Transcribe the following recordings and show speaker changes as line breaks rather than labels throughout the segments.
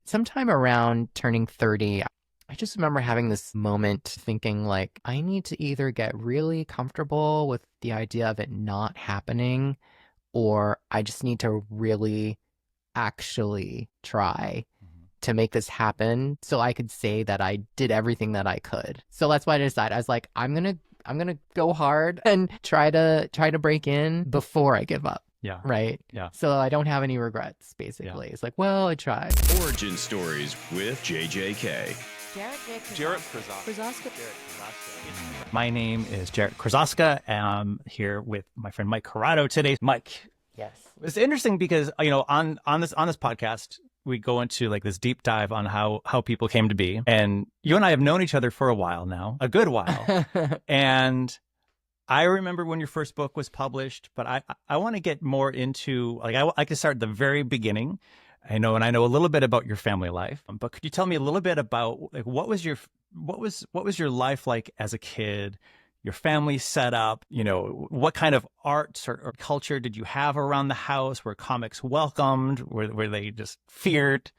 sometime around turning 30, I just remember having this moment thinking like, I need to either get really comfortable with the idea of it not happening, or I just need to really actually try to make this happen so I could say that I did everything that I could. So that's why I decided. I was like, I'm gonna go hard and try to break in before I give up.
Yeah.
Right?
Yeah.
So I don't have any regrets, basically. Yeah. It's like, well, I tried.
Origin Stories with JJK.
Jarrett Krosoczka.
My name is Jarrett Krosoczka, and I'm here with my friend Mike Curato today. Mike.
Yes.
It's interesting because, on this podcast, we go into like this deep dive on how people came to be. And you and I have known each other for a while now, a good while. And I remember when your first book was published, but I want to get more into, like, I like to start at the very beginning. I know a little bit about your family life, but could you tell me a little bit about like what was your life like as a kid? Your family set up, what kind of arts or culture did you have around the house? Were comics welcomed? Were they just feared?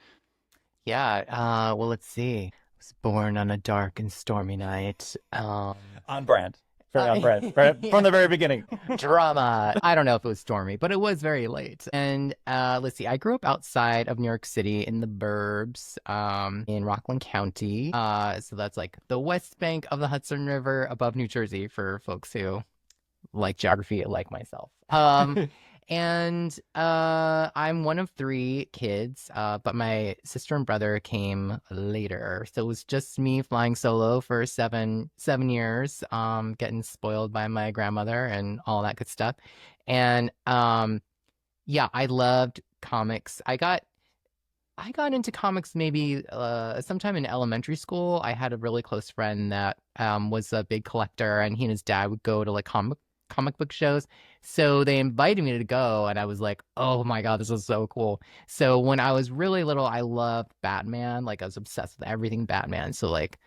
Yeah. Well, let's see. I was born on a dark and stormy night.
On brand. Very on brand. Right from the very beginning.
Drama. I don't know if it was stormy, but it was very late. And let's see. I grew up outside of New York City in the burbs, in Rockland County. So that's like the west bank of the Hudson River above New Jersey for folks who like geography like myself. And I'm one of 3 kids, but my sister and brother came later. So it was just me flying solo for seven years, getting spoiled by my grandmother and all that good stuff. And yeah, I loved comics. I got into comics maybe sometime in elementary school. I had a really close friend that was a big collector, and he and his dad would go to like comic book shows. So they invited me to go, and I was like, oh my God, this is so cool. So when I was really little, I loved Batman. Like, I was obsessed with everything Batman. So like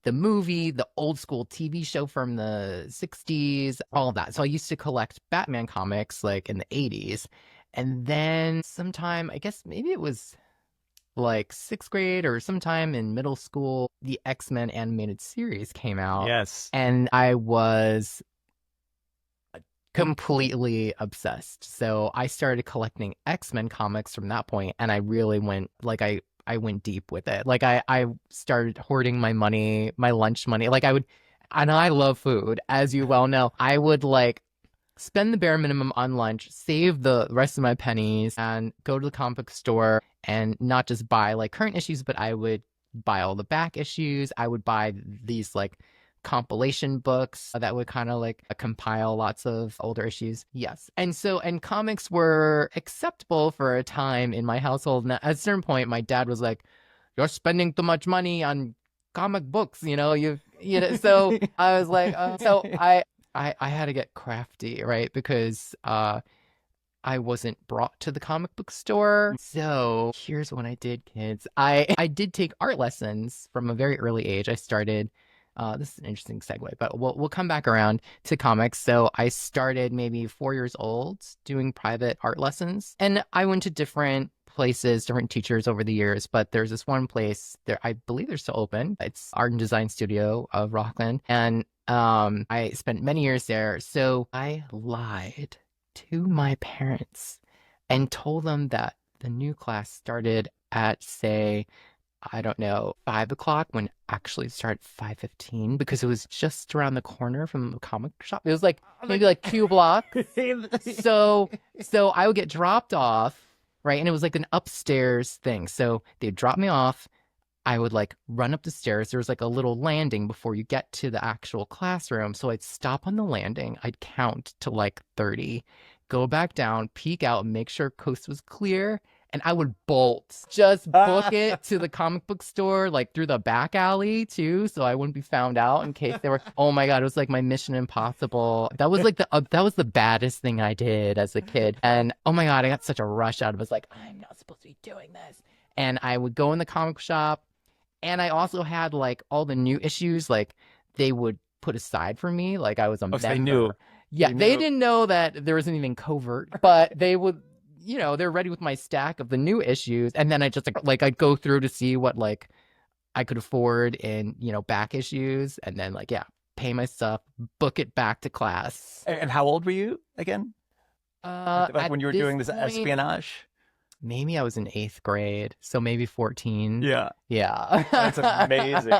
the movie, the old school TV show from the 60s, all of that. So I used to collect Batman comics like in the 80s. And then sometime, I guess maybe it was like 6th grade or sometime in middle school, the X-Men animated series came out.
Yes.
And I was completely obsessed. So I started collecting X-Men comics from that point, and I really went, like, I went deep with it. Like, I started hoarding my money, my lunch money. Like, and I love food, as you well know. I would, like, spend the bare minimum on lunch, save the rest of my pennies, and go to the comic book store and not just buy, like, current issues, but I would buy all the back issues. I would buy these, like, compilation books that would kind of like compile lots of older issues. Yes. And comics were acceptable for a time in my household. And at a certain point, my dad was like, you're spending too much money on comic books, so I was like, so I had to get crafty, right? Because I wasn't brought to the comic book store. So here's what I did, kids. I did take art lessons from a very early age. I started this is an interesting segue, but we'll come back around to comics. So I started maybe 4 years old doing private art lessons, and I went to different places, different teachers over the years. But there's this one place there, I believe they're still open. It's Art and Design Studio of Rockland, and I spent many years there. So I lied to my parents and told them that the new class started at, say, I don't know, 5 o'clock, when actually it started 5:15, because it was just around the corner from the comic shop. It was like maybe like 2 blocks. So I would get dropped off, right? And it was like an upstairs thing. So they'd drop me off. I would like run up the stairs. There was like a little landing before you get to the actual classroom. So I'd stop on the landing. I'd count to like 30, go back down, peek out, make sure coast was clear. And I would just book it to the comic book store, like through the back alley too, so I wouldn't be found out in case they were. Oh my God, it was like my Mission Impossible. That was like that was the baddest thing I did as a kid. And oh my God, I got such a rush out of it. I was like, I'm not supposed to be doing this. And I would go in the comic shop, and I also had like all the new issues, like they would put aside for me, like I was a member.
They knew.
Yeah, they didn't know that there was anything covert, but they would. you know, they're ready with my stack of the new issues, and then I just like I'd go through to see what like I could afford in, you know, back issues, and then like pay my stuff, book it back to class.
And how old were you again? Like when you were doing this espionage?
Maybe I was in 8th grade, so maybe 14.
Yeah.
Yeah.
That's amazing.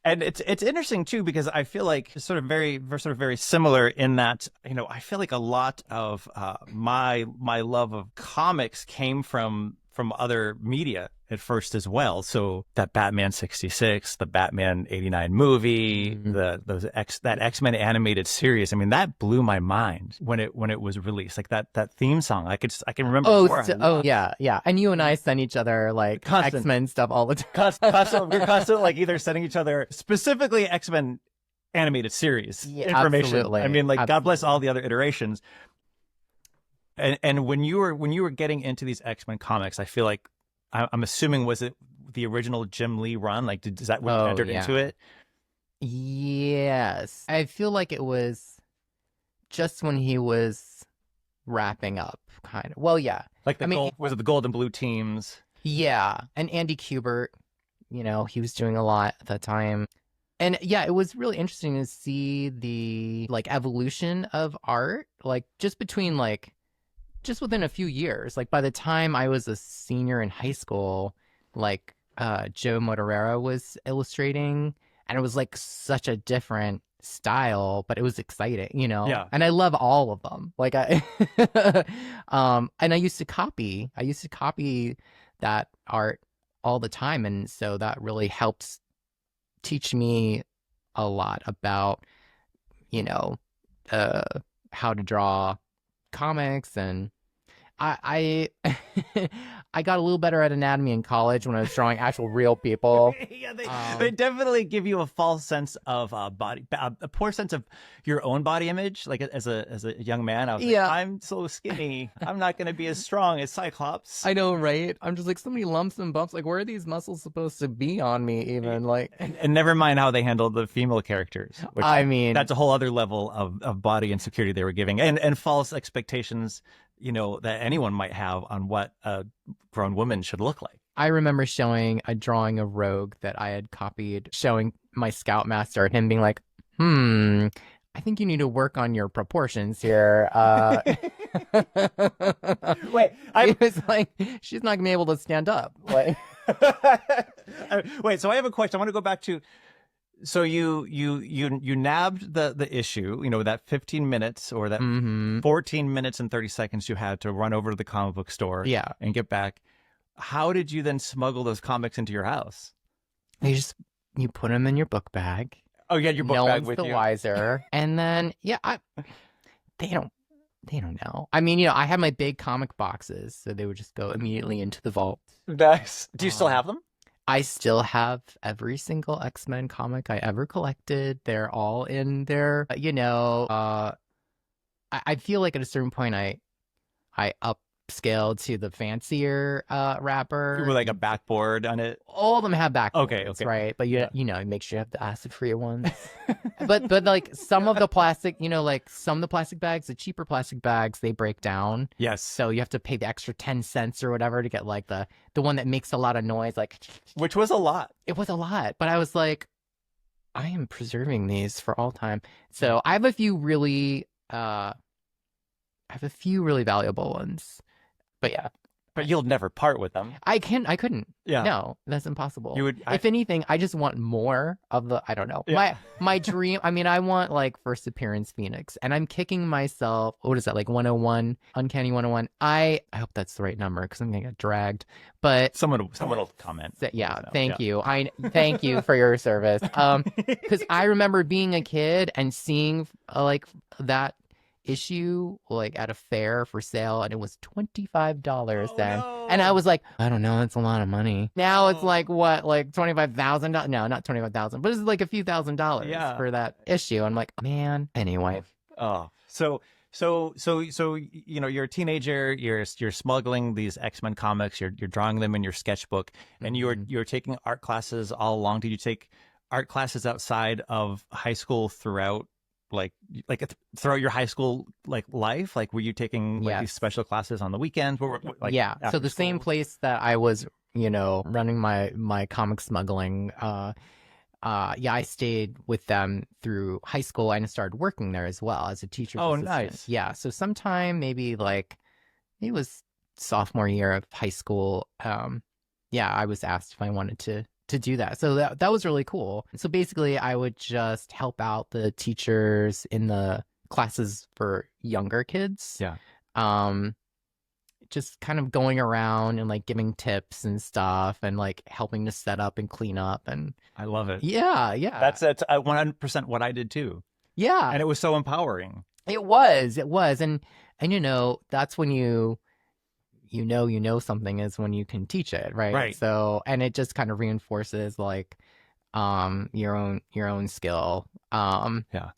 And it's interesting too, because I feel like we're sort of very similar in that, you know, I feel like a lot of my love of comics came from other media at first as well. So that Batman 66, the Batman 89 movie, that X-Men animated series. I mean, that blew my mind when it was released. Like that theme song, I can remember.
Yeah. And you and I send each other like X-Men stuff all the time.
We're constantly like either sending each other specifically X-Men animated series information.
Absolutely.
I mean, like God bless all the other iterations. And when you were getting into these X-Men comics, I feel like I'm assuming, was it the original Jim Lee run? Like, is that when you entered into it?
Yes. I feel like it was just when he was wrapping up, kind of. Well, yeah.
Like was it the gold and blue teams?
Yeah. And Andy Kubert, you know, he was doing a lot at that time. And yeah, it was really interesting to see the like evolution of art, like just within a few years. Like by the time I was a senior in high school, like Joe Motorera was illustrating, and it was like such a different style, but it was exciting, you know?
Yeah.
And I love all of them. Like I and I used to copy that art all the time, and so that really helped teach me a lot about, you know, how to draw comics. And I I got a little better at anatomy in college when I was drawing actual real people.
Yeah, they definitely give you a false sense of body, a poor sense of your own body image. Like as a young man, I was like, I'm so skinny. I'm not going to be as strong as Cyclops.
I know, right? I'm just like, so many lumps and bumps. Like, where are these muscles supposed to be on me? Even like,
and never mind how they handled the female characters. Which
I mean,
that's a whole other level of body insecurity they were giving, and false expectations, you know, that anyone might have on what a grown woman should look like.
I remember showing a drawing of Rogue that I had copied, showing my Scoutmaster, and him being like, I think you need to work on your proportions here.
Wait,
I was like, she's not gonna be able to stand up. Like,
wait. So I have a question. I want to go back to. So you nabbed the issue, you know, that 15 minutes or that 14 minutes and 30 seconds you had to run over to the comic book store and get back. How did you then smuggle those comics into your house?
You put them in your book bag.
Oh, you had your book bag with you.
No one's the wiser. And then, they don't know. I mean, you know, I had my big comic boxes, so they would just go immediately into the vault.
Nice. Do you still have them?
I still have every single X-Men comic I ever collected. They're all in there. You know, I feel like at a certain point I upscaled to the fancier wrapper.
You were like a backboard on it?
All of them have backboards,
okay.
right? But you know, make sure you have the acid-free ones. but like some of the plastic, you know, like some of the plastic bags, the cheaper plastic bags, they break down.
Yes.
So you have to pay the extra 10 cents or whatever to get like the one that makes a lot of noise, like,
which was a lot.
It was a lot, but I was like, I am preserving these for all time. So I have a few really valuable ones. But yeah.
But you'll never part with them.
I couldn't.
Yeah.
No, that's impossible.
You would.
If anything, I just want more of the. I don't know.
Yeah.
My dream. I mean, I want like first appearance Phoenix, and I'm kicking myself. What is that, like 101? Uncanny 101. I hope that's the right number because I'm gonna get dragged. But
someone will comment.
Yeah. So, thank you. Thank you for your service. Because I remember being a kid and seeing like that issue like at a fair for sale, and it was $25 then.
No.
And I was like, I don't know, it's a lot of money. Now it's like what, like $25,000? No, not $25,000, but it's like a few $1,000s for that issue. I'm like, man. Anyway.
Oh, so you know, you're a teenager, you're smuggling these X-Men comics, you're drawing them in your sketchbook, and you're taking art classes all along. Did you take art classes outside of high school throughout throughout your high school life? Like, were you taking these
Yes.
special classes on the weekends?
Yeah. So
after
the same
school?
place that I was, running my comic smuggling, I stayed with them through high school and I started working there as well as a teacher's
Oh,
assistant.
nice.
Yeah. So sometime maybe it was sophomore year of high school. I was asked if I wanted to do that. So that was really cool. So basically I would just help out the teachers in the classes for younger kids.
Yeah.
Just kind of going around and like giving tips and stuff and like helping to set up and clean up and
I love it.
yeah.
That's 100% what I did too.
Yeah.
And it was so empowering.
It was. And that's when you something is when you can teach it, right?
Right.
So, and it just kind of reinforces like your own skill.
Yeah.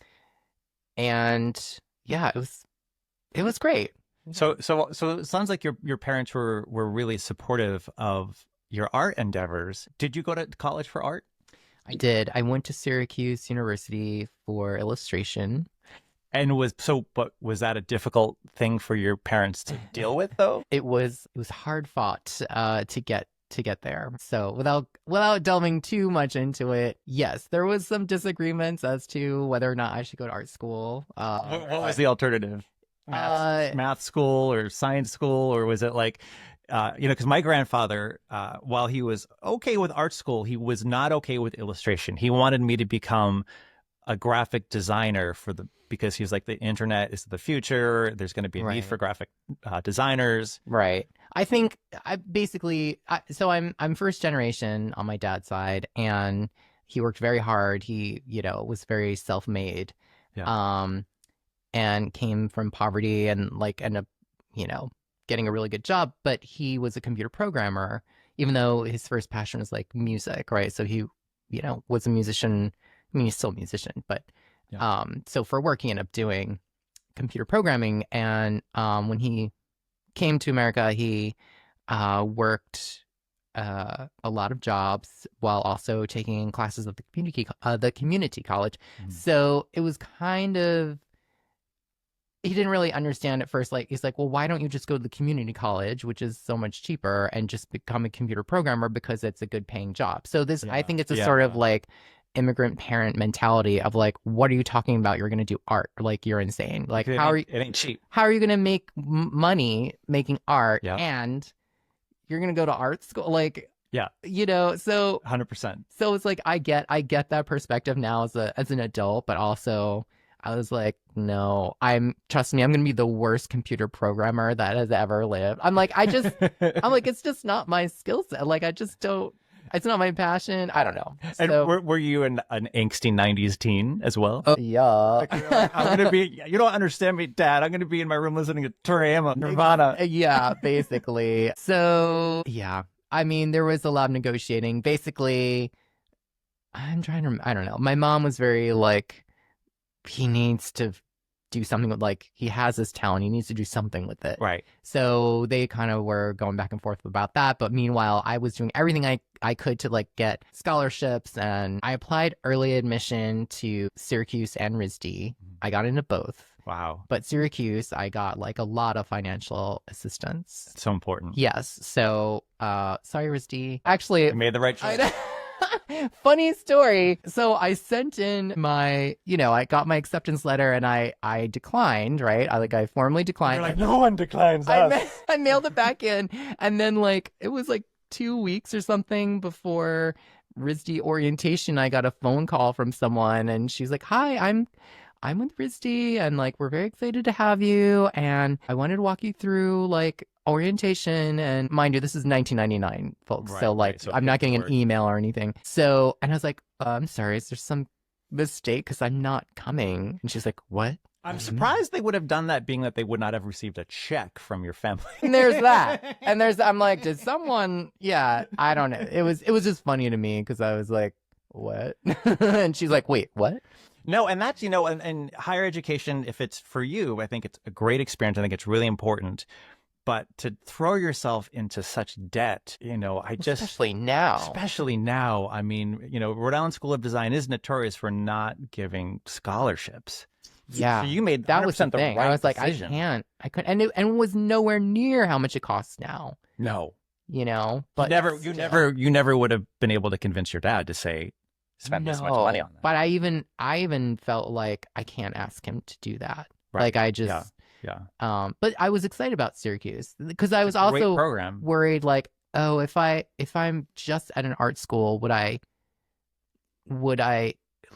And yeah, it was great.
So it sounds like your parents were really supportive of your art endeavors. Did you go to college for art?
I did. I went to Syracuse University for illustration.
And was that a difficult thing for your parents to deal with though?
It was hard fought to get there. So without delving too much into it, yes, there was some disagreements as to whether or not I should go to art school.
What was the alternative? Math school or science school, or was it because my grandfather, while he was okay with art school, he was not okay with illustration. He wanted me to become a graphic designer because he was like, the internet is the future. There's going to be a need for graphic designers.
Right. I think I'm first generation on my dad's side, and he worked very hard. He, was very self-made.
Yeah.
And came from poverty and ended up, getting a really good job. But he was a computer programmer, even though his first passion was like music, right? So he, was a musician. I mean, he's still a musician, but so for work, he ended up doing computer programming. And when he came to America, he worked a lot of jobs while also taking classes at the community college. Mm. So it was kind of, he didn't really understand at first. Like, he's like, well, why don't you just go to the community college, which is so much cheaper, and just become a computer programmer because it's a good paying job. So this, I think it's a sort of like immigrant parent mentality of like, what are you talking about? You're going to do art. Like, you're insane. Like,
it ain't cheap.
How are you going to make money making art and you're going to go to art school? Like,
yeah,
so
100%.
So it's like, I get that perspective now as an adult, but also I was like, no, trust me, I'm going to be the worst computer programmer that has ever lived. I'm like, it's just not my skill set. Like, I just don't, it's not my passion. I don't know.
And were you an angsty 90s teen as well?
Oh, yeah.
I'm going to be, you don't understand me, Dad. I'm going to be in my room listening to Toriyama, Nirvana.
Yeah, basically. So, yeah. I mean, there was a lot of negotiating. Basically, I don't know. My mom was very like, he needs to do something with, like, he has this talent, he needs to do something with it.
Right.
So they kind of were going back and forth about that. But meanwhile, I was doing everything I could to like get scholarships, and I applied early admission to Syracuse and RISD. I got into both.
Wow. But
Syracuse, I got like a lot of financial assistance.
It's so important.
Yes. So sorry, RISD. Actually,
I made the right choice.
Funny story. So I sent in my, I got my acceptance letter and I declined, right? I formally declined.
You're like, no one declines us.
I mailed it back in, and then it was like 2 weeks or something before RISD orientation, I got a phone call from someone, and she's like, "Hi, I'm with RISD, and like we're very excited to have you, and I wanted to walk you through like orientation." And mind you, this is 1999, folks.
Right,
so
right. So
I'm not getting an email or anything. So, and I was like, I'm sorry, is there some mistake? Because I'm not coming. And she's like, what?
I'm surprised they would have done that, being that they would not have received a check from your family.
And there's that. And I'm like, did someone, I don't know. It was just funny to me because I was like, what? And she's like, wait, what?
No, and that's, and higher education, if it's for you, I think it's a great experience. I think it's really important. But to throw yourself into such debt,
especially now.
I mean, Rhode Island School of Design is notorious for not giving scholarships.
Yeah.
So you made
that was the thing.
Right
I was like,
decision.
I couldn't, and it was nowhere near how much it costs now.
No.
But
you never would have been able to convince your dad to say, spend this much money on that.
But I even felt like I can't ask him to do that.
Right.
Like I just, but I was excited about Syracuse because I was also worried, like, oh, if I'm just at an art school, would I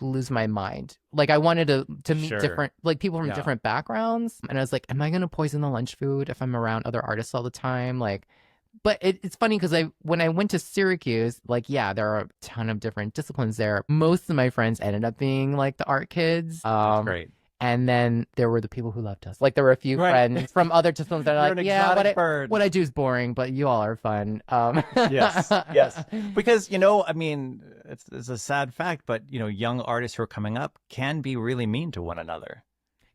lose my mind? Like I wanted to meet different, like people from different backgrounds, and I was like, am I gonna poison the lunch food if I'm around other artists all the time? Like, but it's funny because when I went to Syracuse, like, yeah, there are a ton of different disciplines there. Most of my friends ended up being like the art kids.
That's great.
And then there were the people who loved us. Like there were a few friends from other disciplines that are like, yeah, what I do is boring, but you all are fun.
Yes. Because, I mean, it's a sad fact, but, young artists who are coming up can be really mean to one another.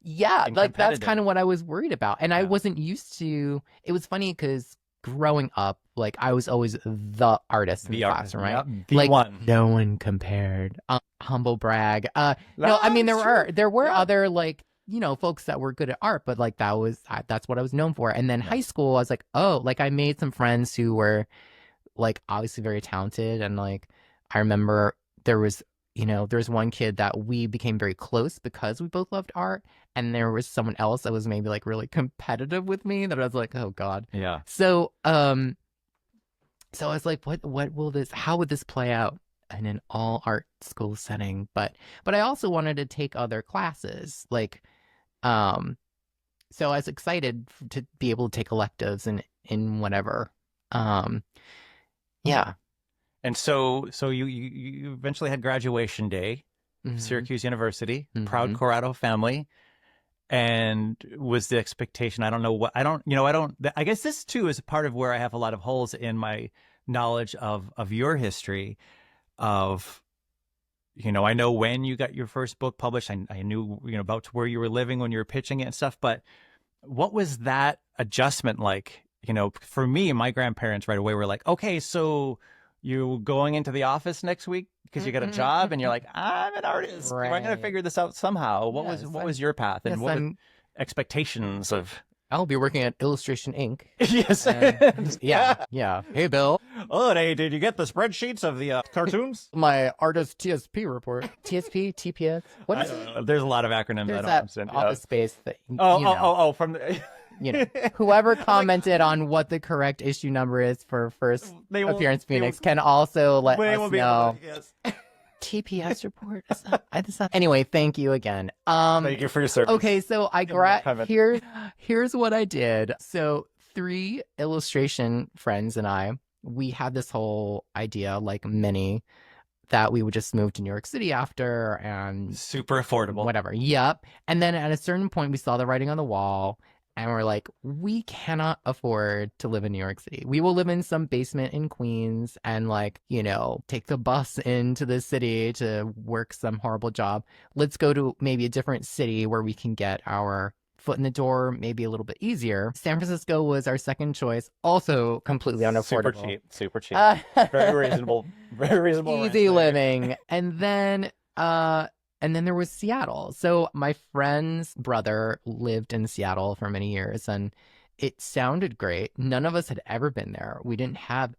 Yeah, like that's kind of what I was worried about. And I wasn't used to, it was funny because growing up, like I was always the artist in the classroom, right? Like no one compared. Humble brag. No, I mean there were other like folks that were good at art, but like that's what I was known for. And then high school, I was like, oh, like I made some friends who were like obviously very talented, and like I remember there's one kid that we became very close because we both loved art, and there was someone else that was maybe like really competitive with me that I was like, oh God.
Yeah.
So I was like, how would this play out in an all art school setting? But I also wanted to take other classes, like so I was excited to be able to take electives in whatever. Yeah.
And so you eventually had graduation day, Syracuse University, proud Curato family. And was the expectation, I guess this too is a part of where I have a lot of holes in my knowledge of your history of, I know when you got your first book published, I knew, about where you were living when you were pitching it and stuff, but what was that adjustment like? For me, my grandparents right away were like, okay, so you going into the office next week because you got a job, and you're like, I'm an artist. Right. I'm going to figure this out somehow. What was your path, and what were expectations of?
I'll be working at Illustration Inc.
Yes.
Yeah. Hey, Bill.
Oh, did you get the spreadsheets of the cartoons?
My artist TSP report. TSP, TPS. What is it?
There's a lot of acronyms.
There's that Office Space thing.
From the.
Whoever commented on what the correct issue number is for first appearance Phoenix can also let us know. TPS report. Anyway, thank you again.
Thank you for your service.
Okay, so here's what I did. So 3 illustration friends and I, we had this whole idea, like many, that we would just move to New York City after, and
super affordable.
Whatever. Yep. And then at a certain point, we saw the writing on the wall. And we're like, we cannot afford to live in New York City. We will live in some basement in Queens and take the bus into the city to work some horrible job. Let's go to maybe a different city where we can get our foot in the door maybe a little bit easier. San Francisco was our second choice, also completely unaffordable.
Super cheap. Very reasonable.
Easy living. And then there was Seattle. So my friend's brother lived in Seattle for many years, and it sounded great. None of us had ever been there.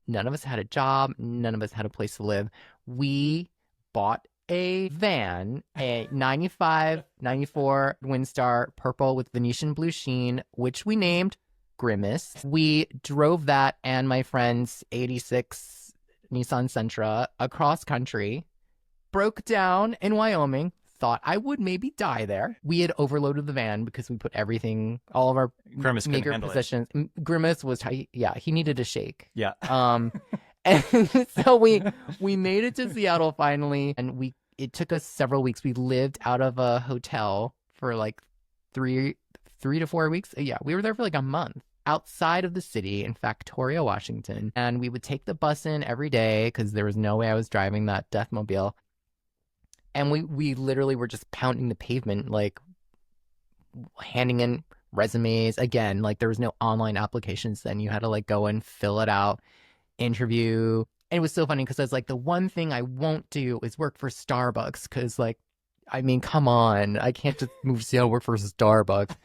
None of us had a job. None of us had a place to live. We bought a van, a 95, 94 Windstar purple with Venetian blue sheen, which we named Grimace. We drove that and my friend's 86 Nissan Sentra across country, broke down in Wyoming, thought I would maybe die there. We had overloaded the van because we put everything, all of our
Grimace
maker positions. Grimace was, he needed a shake.
Yeah.
And so we made it to Seattle finally, and it took us several weeks. We lived out of a hotel for like 3 to 4 weeks. Yeah, we were there for like a month. Outside of the city in Factoria, Washington. And we would take the bus in every day because there was no way I was driving that Deathmobile. And we literally were just pounding the pavement, like handing in resumes. Again, like there was no online applications then. You had to like go and fill it out, interview. And it was so funny because I was like, the one thing I won't do is work for Starbucks because, like, I mean, come on, I can't just move to Seattle, work for Starbucks.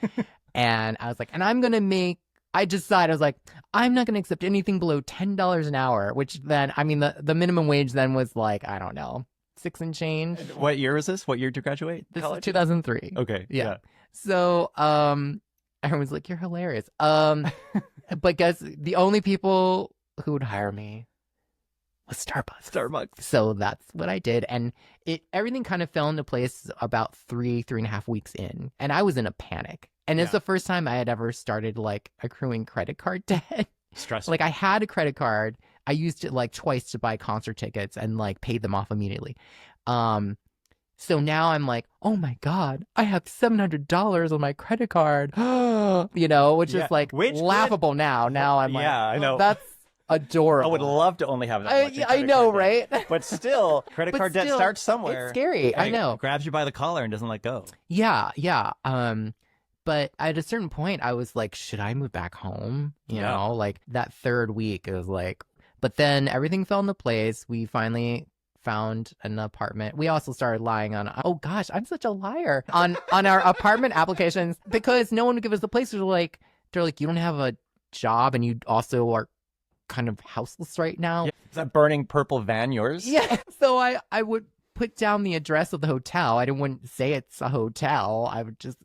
And I was like, and I decided, I was like, I'm not going to accept anything below $10 an hour, which then, I mean, the minimum wage then was like, I don't know, 6 and change.
What year was this? What year did you graduate?
This is 2003.
Okay.
Yeah. So, everyone's like, you're hilarious. But guess the only people who would hire me was Starbucks. So that's what I did. And everything kind of fell into place about 3.5 weeks in. And I was in a panic. And it's the first time I had ever started like accruing credit card debt.
Stressful.
Like I had a credit card. I used it like twice to buy concert tickets and like paid them off immediately. So now I'm like, oh my God, I have $700 on my credit card, which is like laughable now. Now I'm like,
yeah, I know.
That's adorable.
I would love to only have that much.
I know, right?
But still, credit card debt starts somewhere.
It's scary. I know.
Grabs you by the collar and doesn't let go.
Yeah. But at a certain point, I was like, should I move back home? You know, like that third week, it was like, but then everything fell into place. We finally found an apartment. We also started lying on, oh gosh, I'm such a liar, on our apartment applications because no one would give us the place. They're like, you don't have a job and you also are kind of houseless right now.
Yeah. Is that burning purple van yours?
Yeah. So I would put down the address of the hotel. I wouldn't say it's a hotel.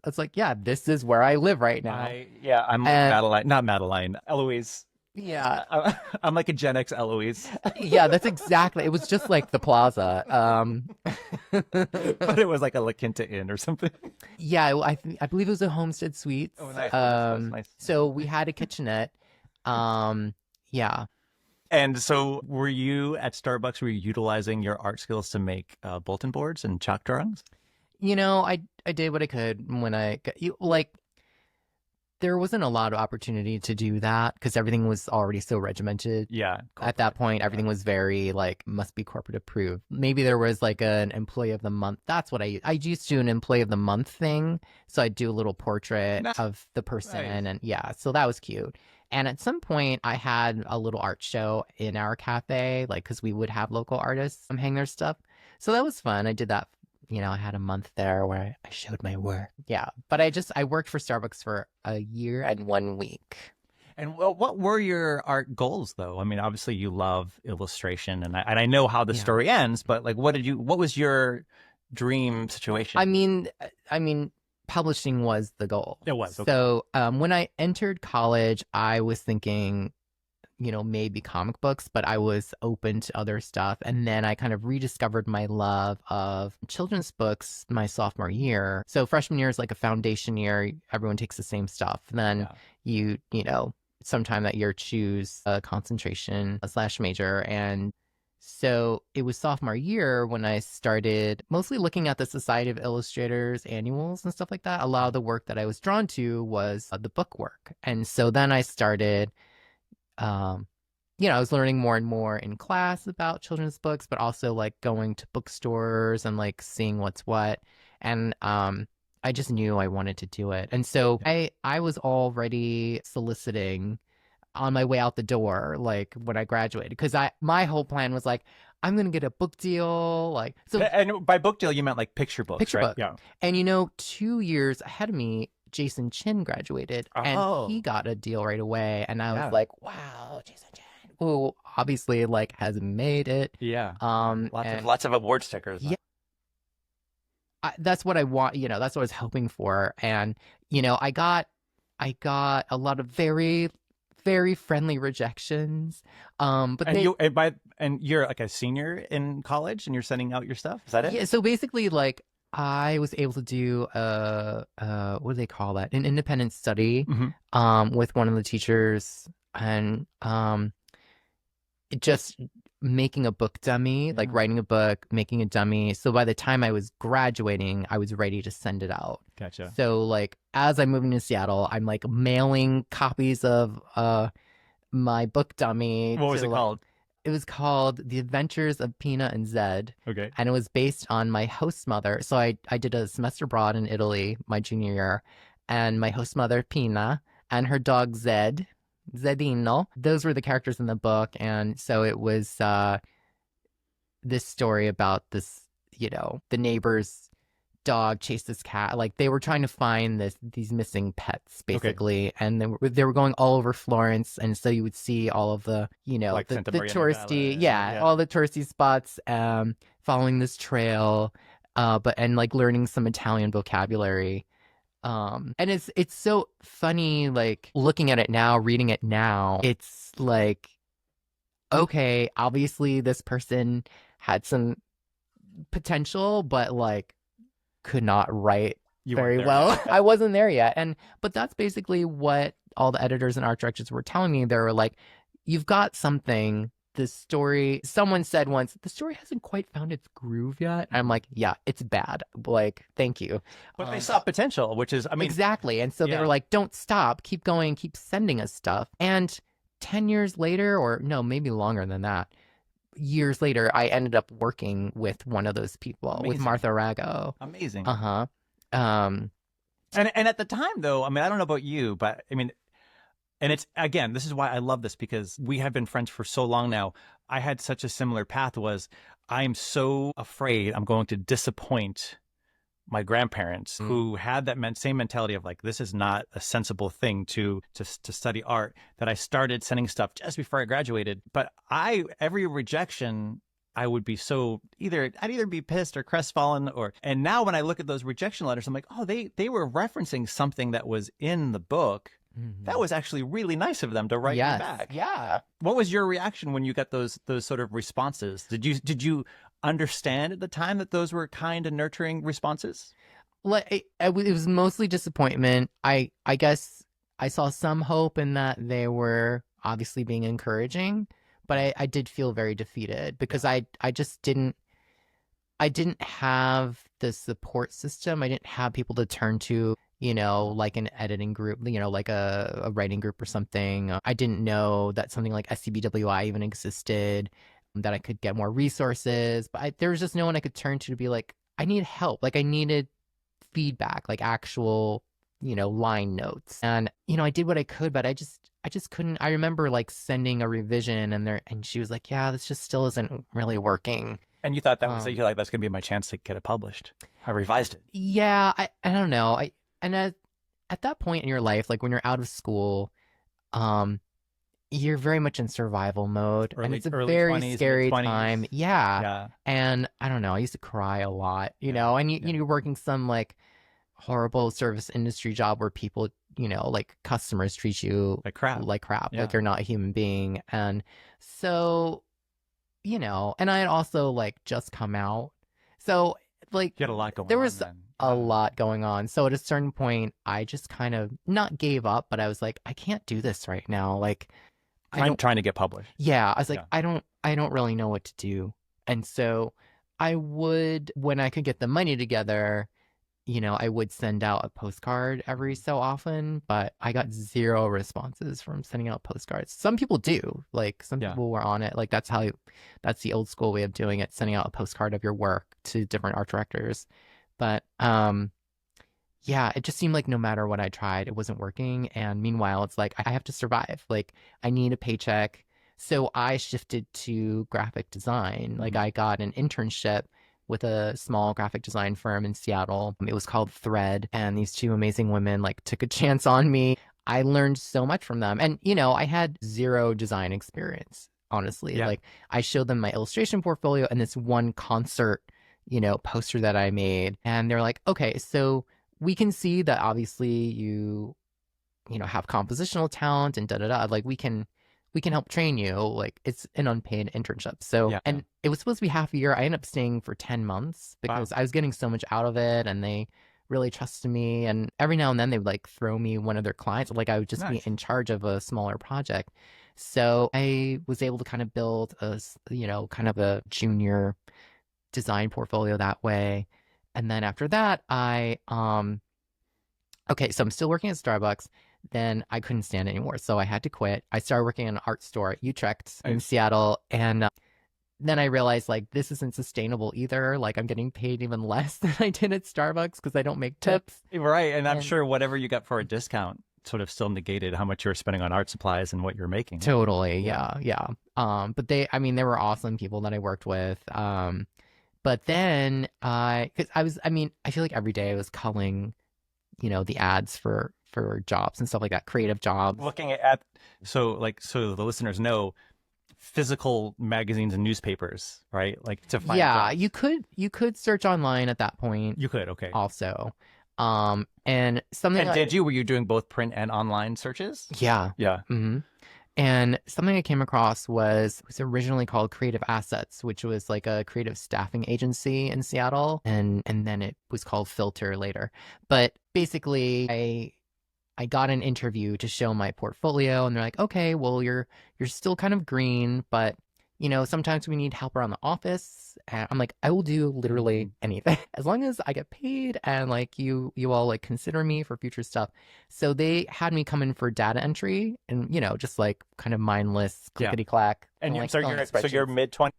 It's like, yeah, this is where I live right now.
I'm Madeline, not Madeline, Eloise.
Yeah.
I'm like a Gen X Eloise.
Yeah, that's exactly. It was just like the plaza.
But it was like a La Quinta Inn or something.
Yeah, I believe it was a Homestead Suites.
Oh, nice.
So we had a kitchenette. Yeah.
And so were you at Starbucks, were you utilizing your art skills to make bulletin boards and chalk drawings?
I did what I could when there wasn't a lot of opportunity to do that because everything was already so regimented.
Yeah.
At that point, everything was very like, must be corporate approved. Maybe there was like an employee of the month. That's what I used to do, an employee of the month thing. So I'd do a little portrait of the person.
Nice.
And yeah, so that was cute. And at some point, I had a little art show in our cafe, like, because we would have local artists hang their stuff. So that was fun. I did that. I had a month there where I showed my work. Yeah. But I worked for Starbucks for a year and 1 week.
And what were your art goals, though? I mean, obviously you love illustration, and I know how the story ends, but like, what was your dream situation?
I mean, publishing was the goal.
It was. Okay.
So when I entered college, I was thinking, maybe comic books, but I was open to other stuff. And then I kind of rediscovered my love of children's books my sophomore year. So freshman year is like a foundation year. Everyone takes the same stuff. And then you sometime that year choose a concentration / major. And so it was sophomore year when I started mostly looking at the Society of Illustrators annuals and stuff like that. A lot of the work that I was drawn to was the book work. And so then I started, I was learning more and more in class about children's books, but also like going to bookstores and like seeing what's what. And I just knew I wanted to do it. And so I was already soliciting on my way out the door, like when I graduated, because my whole plan was like, I'm gonna get a book deal, like so.
And by book deal, you meant like picture books, right?
Book. Yeah. And 2 years ahead of me, Jason Chin graduated, and he got a deal right away, and I was like, wow, Jason Chin, who obviously like has made it.
Yeah. Lots of award stickers.
Yeah. That's what I want. That's what I was hoping for, and I got a lot of very, very friendly rejections. But
you're like a senior in college and you're sending out your stuff. Is that it?
Yeah. So basically, like I was able to do what do they call that? An independent study, with one of the teachers, and just making a book dummy, like writing a book, making a dummy. So by the time I was graduating, I was ready to send it out.
Gotcha.
So like as I'm moving to Seattle, I'm like mailing copies of my book dummy.
What was it called?
It was called The Adventures of Peanut and Zed.
Okay.
And it was based on my host mother. So I did a semester abroad in Italy my junior year. and my host mother, Pina, and her dog, Zedino. Those were the characters in the book. And so it was this story about this, the neighbor's dog chased this cat. Like they were trying to find these missing pets, basically. Okay. And they were going all over Florence. And so you would see all of the, like the touristy, all the touristy spots, following this trail, and like learning some Italian vocabulary. And it's so funny, like looking at it now, reading it now, it's like, okay, obviously this person had some potential, but like could not write very well. I wasn't there yet. But that's basically what all the editors and art directors were telling me. They were like, you've got something. The story, someone said once, the story hasn't quite found its groove yet. I'm like, yeah, it's bad. Like, thank you.
But they saw potential, which is,
exactly. And so they were like, don't stop, keep going, keep sending us stuff. And 10 years later, or no, maybe longer than that, years later, I ended up working with one of those people, with Martha Rago.
Amazing.
And
at the time, though, I don't know about you, but and it's, again, this is why I love this, because we have been friends for so long now. I had such a similar path. I'm so afraid I'm going to disappoint my grandparents who had that same mentality of like, this is not a sensible thing to study art, that I started sending stuff just before I graduated. But every rejection, I would be I'd either be pissed or crestfallen, and now when I look at those rejection letters, I'm like, oh, they were referencing something that was in the book. Mm-hmm. That was actually really nice of them to write you back.
Yeah.
What was your reaction when you got those sort of responses? Did you understand at the time that those were kind and nurturing responses?
Like it was mostly disappointment. I guess I saw some hope in that they were obviously being encouraging, but I did feel very defeated because I just didn't have the support system. I didn't have people to turn to, like an editing group, like a writing group or something. I didn't know that something like SCBWI even existed, that I could get more resources, but there was just no one I could turn to be like, I need help. Like I needed feedback, like actual, line notes. And, I did what I could, but I just couldn't. I remember like sending a revision and she was like, yeah, this just still isn't really working.
And you thought that was, you're like, that's going to be my chance to get it published. I revised it.
Yeah. I don't know. At that point in your life, like when you're out of school, you're very much in survival mode, and it's a very
20s,
scary
20s.
time. Yeah. And I don't know, I used to cry a lot, and you're working some like horrible service industry job where people, like customers treat you
like crap,
like you're not a human being. And so, and I had also like just come out. So like
you had a lot going on.
There was a lot going on. So at a certain point, I just kind of not gave up, but I was like, I can't do this right now. Like,
I'm trying to get published.
Yeah. I was like, I don't really know what to do. And so I would, when I could get the money together, I would send out a postcard every so often, but I got 0 responses from sending out postcards. Some people do, like some people were on it. Like that's the old school way of doing it, sending out a postcard of your work to different art directors. But it just seemed like no matter what I tried, it wasn't working. And meanwhile, it's like, I have to survive. Like I need a paycheck. So I shifted to graphic design. Like I got an internship with a small graphic design firm in Seattle. It was called Thread. And these 2 amazing women like took a chance on me. I learned so much from them. And, I had 0 design experience, honestly.
Yeah.
Like I showed them my illustration portfolio and this one concert, poster that I made. And they're like, okay, so we can see that obviously you have compositional talent and da-da-da. Like we can help train you. Like it's an unpaid internship. So, and it was supposed to be half a year. I ended up staying for 10 months because I was getting so much out of it and they really trusted me. And every now and then they would like throw me one of their clients. Like I would just be in charge of a smaller project. So I was able to kind of build a, kind of a junior design portfolio that way. And then after that, so I'm still working at Starbucks. Then I couldn't stand it anymore. So I had to quit. I started working in an art store at Utrecht in Seattle. And then I realized like this isn't sustainable either. Like I'm getting paid even less than I did at Starbucks because I don't make tips.
Right. And I'm sure whatever you got for a discount sort of still negated how much you were spending on art supplies and what you're making.
Totally. Yeah. But they were awesome people that I worked with. But then because I feel like every day I was culling, the ads for jobs and stuff like that, creative jobs.
Looking at so the listeners know, physical magazines and newspapers, right? Like to find jobs.
you could search online at that point.
You could, okay.
Also. And something
were you doing both print and online searches?
Yeah. Mm-hmm. And something I came across was originally called Creative Assets, which was like a creative staffing agency in Seattle, and then it was called Filter later. But basically I got an interview to show my portfolio, and they're like, okay, well, you're still kind of green, but sometimes we need help around the office. And I'm like, I will do literally anything as long as I get paid and like you all like consider me for future stuff. So they had me come in for data entry and just like kind of mindless clickety clack.
And
like,
so you're mid-20s.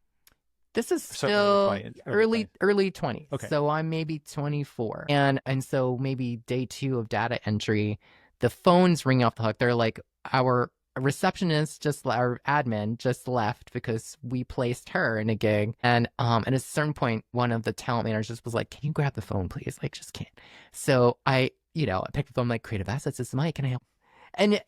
This is still early 20s.
Okay.
So I'm maybe 24. And so maybe day 2 of data entry, the phone's ringing off the hook. They're like, our our admin just left because we placed her in a gig. And at a certain point, one of the talent managers was like, can you grab the phone, please? Like, just can't. So I picked the phone, like, Creative Assets, this is Mike, can I help? And,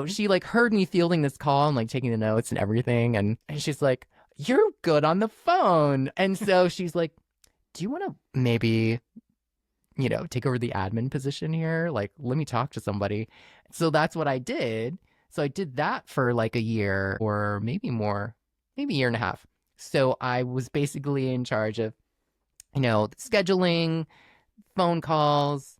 she like heard me fielding this call and like taking the notes and everything. And she's like, you're good on the phone. And so she's like, do you want to maybe, take over the admin position here? Like, let me talk to somebody. So that's what I did. So I did that for like a year or maybe more, maybe a year and a half. So I was basically in charge of, scheduling, phone calls,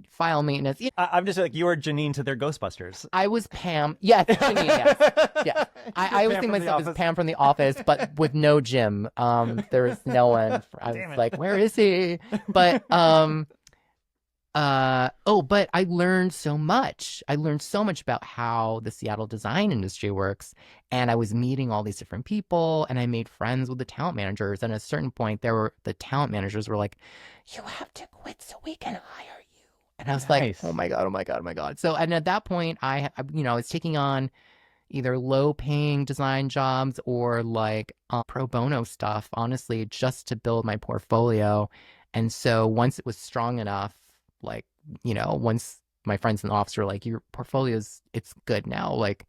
file maintenance.
I'm just like, you were Janine to their Ghostbusters.
I was Pam. Yes, Janine, yes. Yeah. I always think myself as Pam from The Office, but with no Jim. There was no one. I was like, where is he? But but I learned so much. I learned so much about how the Seattle design industry works. And I was meeting all these different people and I made friends with the talent managers. And at a certain point, the talent managers were like, you have to quit so we can hire you. And I was like, oh my God. So, and at that point, I was taking on either low paying design jobs or like pro bono stuff, honestly, just to build my portfolio. And so once it was strong enough, like, once my friends in the office were like, your portfolio's, it's good now. Like,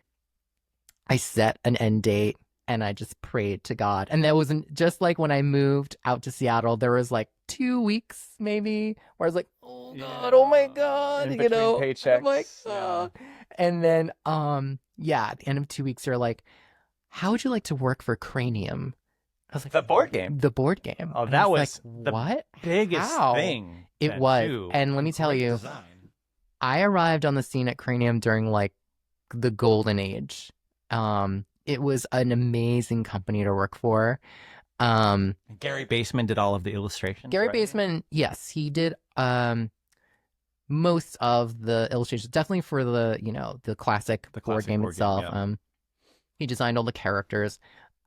I set an end date and I just prayed to God. And that wasn't just like when I moved out to Seattle, there was like 2 weeks maybe where I was like, oh God, oh my God,
in between paychecks.
I'm like, oh. And then, at the end of 2 weeks, they're like, how would you like to work for Cranium? I was like,
the board game.
Oh,
and that was
like,
the
what?
biggest thing.
It was. And let me tell you, I arrived on the scene at Cranium during like the golden age. It was an amazing company to work for.
Gary Baseman did all of the illustrations.
Gary
right?
Baseman, yes, he did most of the illustrations, definitely for the classic board game itself.
Yeah.
He designed all the characters.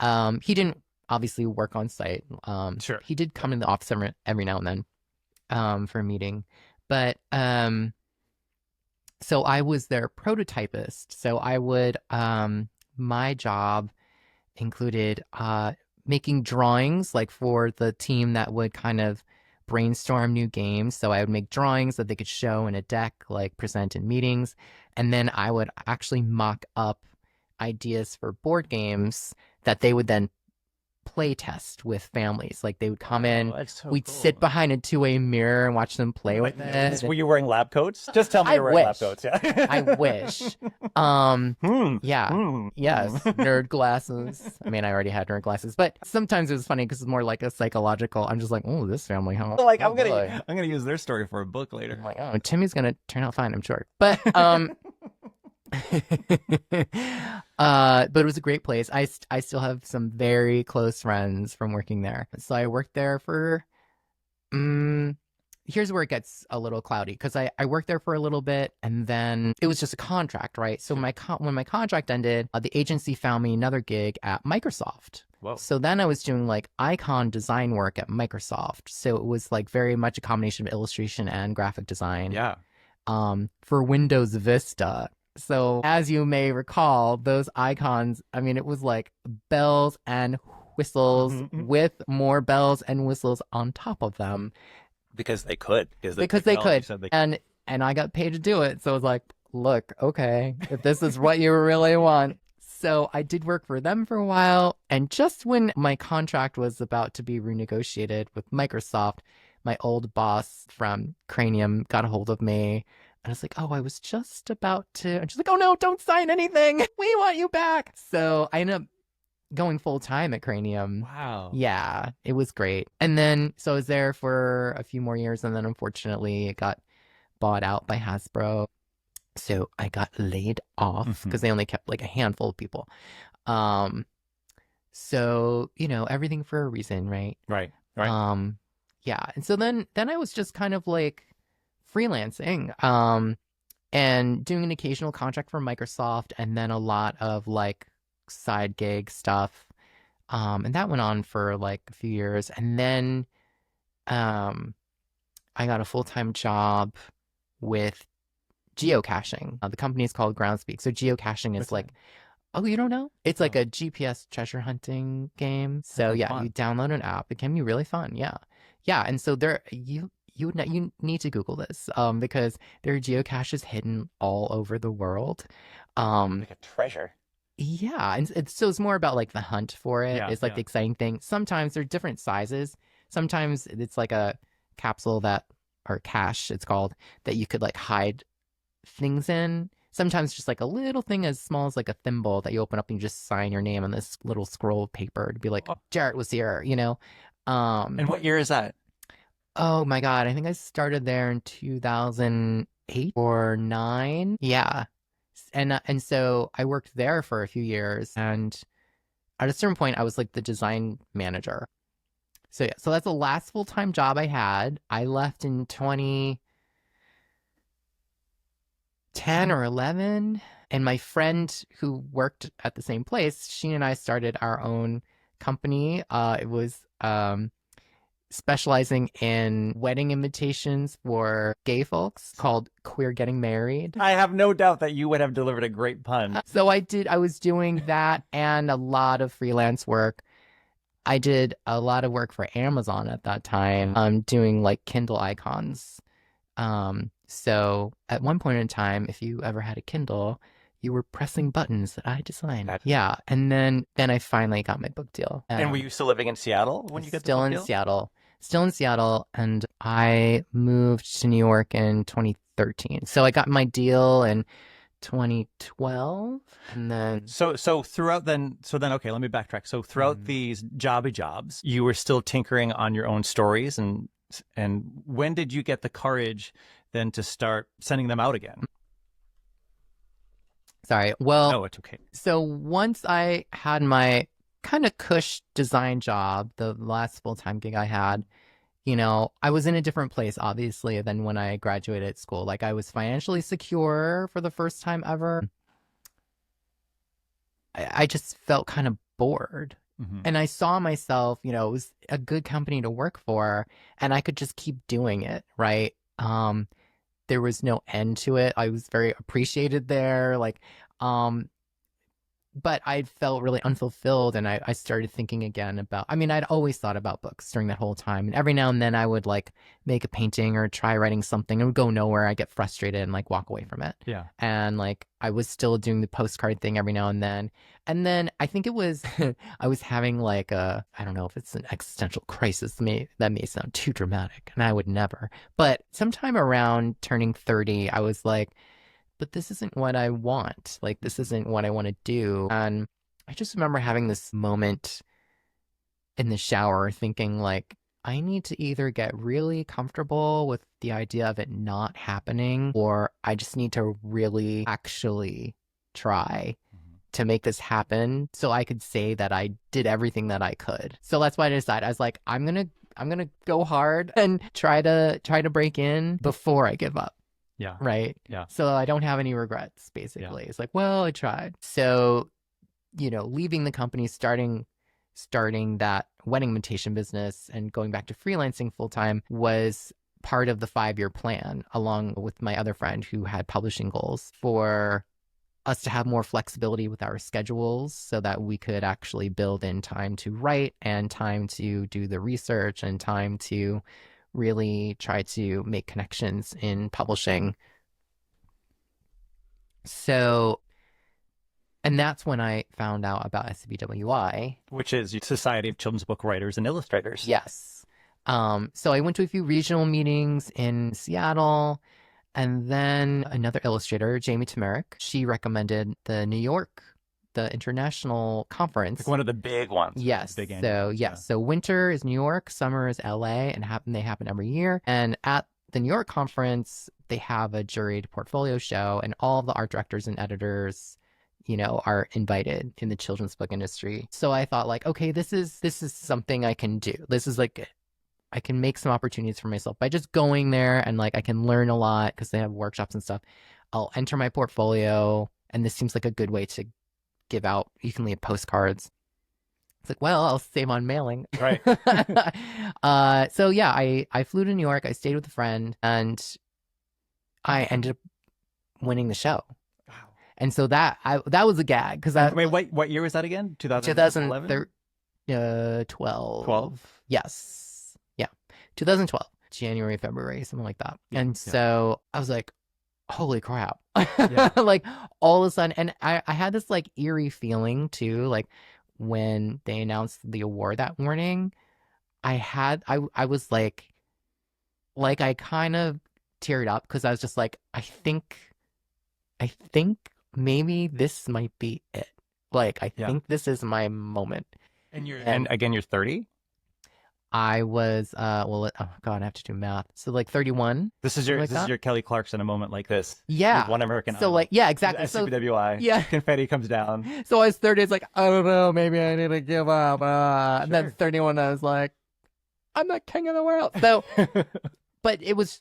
He didn't obviously work on site.
Sure.
He did come in the office every now and then for a meeting. But so I was their prototypist. So I would my job included making drawings like for the team that would kind of brainstorm new games. So I would make drawings that they could show in a deck, like present in meetings. And then I would actually mock up ideas for board games that they would then play test with families. Like they would come in, we'd sit behind a two-way mirror and watch them play with it.
Were you wearing lab coats? Just tell me you were wearing lab coats. Yeah.
I wish. Yeah. Yes. Nerd glasses. I mean, I already had nerd glasses, but sometimes it was funny because it's more like a psychological. I'm just like, oh, this family, huh?
Like I'm gonna use their story for a book later.
I'm like, oh, Timmy's gonna turn out fine, I'm sure. But but it was a great place. I still have some very close friends from working there. So I worked there for here's where it gets a little cloudy because I worked there for a little bit and then it was just a contract, right? So when my contract ended, the agency found me another gig at Microsoft.
Whoa.
So then I was doing like icon design work at Microsoft. So it was like very much a combination of illustration and graphic design.
Yeah.
For Windows Vista. So as you may recall, those icons, I mean, it was like bells and whistles with more bells and whistles on top of them.
Because they could.
Because they could. And I got paid to do it. So I was like, look, okay, if this is what you really want. So I did work for them for a while. And just when my contract was about to be renegotiated with Microsoft, my old boss from Cranium got a hold of me. And I was like, oh, I was just about to. And she's like, oh, no, don't sign anything. We want you back. So I ended up going full time at Cranium.
Wow.
Yeah, it was great. And then, so I was there for a few more years. And then unfortunately, it got bought out by Hasbro. So I got laid off because they only kept like a handful of people. So, you know, everything for a reason, right?
Right.
Yeah. And so then I was just kind of like freelancing and doing an occasional contract for Microsoft and then a lot of like side gig stuff. And that went on for like a few years. And then I got a full-time job with geocaching. The company is called Groundspeak. So geocaching is like, oh, you don't know? It's like a GPS treasure hunting game. So yeah,
fun.
you download an app. It can be really fun. Yeah. Yeah. And so you need to Google this because there are geocaches hidden all over the world.
Like a treasure.
Yeah. And so it's more about like the hunt for it.
Yeah,
It's like the exciting thing. Sometimes they're different sizes. Sometimes it's like a capsule or cache, it's called, that you could like hide things in. Sometimes just like a little thing as small as like a thimble that you open up and you just sign your name on this little scroll of paper to be like, Jarrett was here, you know?
And what year is that?
Oh my God. I think I started there in 2008 or 9. Yeah. And so I worked there for a few years. And at a certain point, I was like the design manager. So yeah, so that's the last full-time job I had. I left in 2010 or 11. And my friend who worked at the same place, she and I started our own company. It was specializing in wedding invitations for gay folks called Queer Getting Married.
I have no doubt that you would have delivered a great pun.
So I was doing that and a lot of freelance work. I did a lot of work for Amazon at that time, doing like Kindle icons. So at one point in time, if you ever had a Kindle, you were pressing buttons that I designed. Yeah. And then I finally got my book deal.
And were you still living in Seattle when you got the book deal?
Still in Seattle. And I moved to New York in 2013. So I got my deal in 2012. And then
so throughout then okay, let me backtrack. So throughout these jobs, you were still tinkering on your own stories, and when did you get the courage then to start sending them out again?
Sorry. Well,
no, it's okay.
So once I had my kind of cush design job, the last full-time gig I had, you know, I was in a different place, obviously, than when I graduated school. Like, I was financially secure for the first time ever. I just felt kind of bored. And I saw myself, you know, it was a good company to work for, and I could just keep doing it, right? There was no end to it. I was very appreciated there. Like, but I felt really unfulfilled, and I started thinking again about, I mean, I'd always thought about books during that whole time. And every now and then I would like make a painting or try writing something. It would go nowhere. I get frustrated and like walk away from it. Yeah. And like, I was still doing the postcard thing every now and then. And then I think it was, I was having like I don't know if it's an existential crisis. That may sound too dramatic, and I would never. But sometime around turning 30, I was like, but this isn't what I want. Like, this isn't what I want to do. And I just remember having this moment in the shower thinking like, I need to either get really comfortable with the idea of it not happening, or I just need to really actually try to make this happen so I could say that I did everything that I could. So that's why I decided. I was like, I'm gonna go hard and try to break in before I give up.
Yeah.
Right?
Yeah.
So I don't have any regrets, basically. Yeah. It's like, well, I tried. So, you know, leaving the company, starting starting that wedding invitation business and going back to freelancing full time was part of the 5-year plan, along with my other friend who had publishing goals, for us to have more flexibility with our schedules so that we could actually build in time to write and time to do the research and time to really try to make connections in publishing. So, and that's when I found out about SCBWI.
Which is Society of Children's Book Writers and Illustrators.
Yes. So I went to a few regional meetings in Seattle, and then another illustrator, Jamie Tamarick, she recommended the international conference.
Like one of the big ones.
Yes.
Big
So, yes. Yeah. So winter is New York, summer is LA, and they happen every year. And at the New York conference, they have a juried portfolio show, and all of the art directors and editors, are invited in the children's book industry. So I thought, like, okay, this is something I can do. This is like, I can make some opportunities for myself by just going there, and like I can learn a lot because they have workshops and stuff. I'll enter my portfolio, and this seems like a good way to give out. You can leave postcards. It's like, well, I'll save on mailing.
Right.
So yeah, I flew to New York. I stayed with a friend, and I ended up winning the show.
Wow.
And so that was a gag because
Wait, what year was that again? 2011?
12.
12?
Yes. Yeah. 2012. January, February, something like that. And so I was like, holy crap.
Yeah.
Like all of a sudden, and I had this like eerie feeling too, like when they announced the award that morning, I was like I kind of teared up because I was just like, I think maybe this might be it. Like, I think this is my moment.
And again, you're 30?
I was, oh God, I have to do math. So like 31.
This is your Kelly Clarkson, a moment like this.
Yeah.
One American
So
Idol.
like, yeah, exactly.
SCBWI.
Yeah.
Confetti comes down.
So I was 30. It's like, I don't know, maybe I need to give up. And then 31, I was like, I'm the king of the world. So, but it was,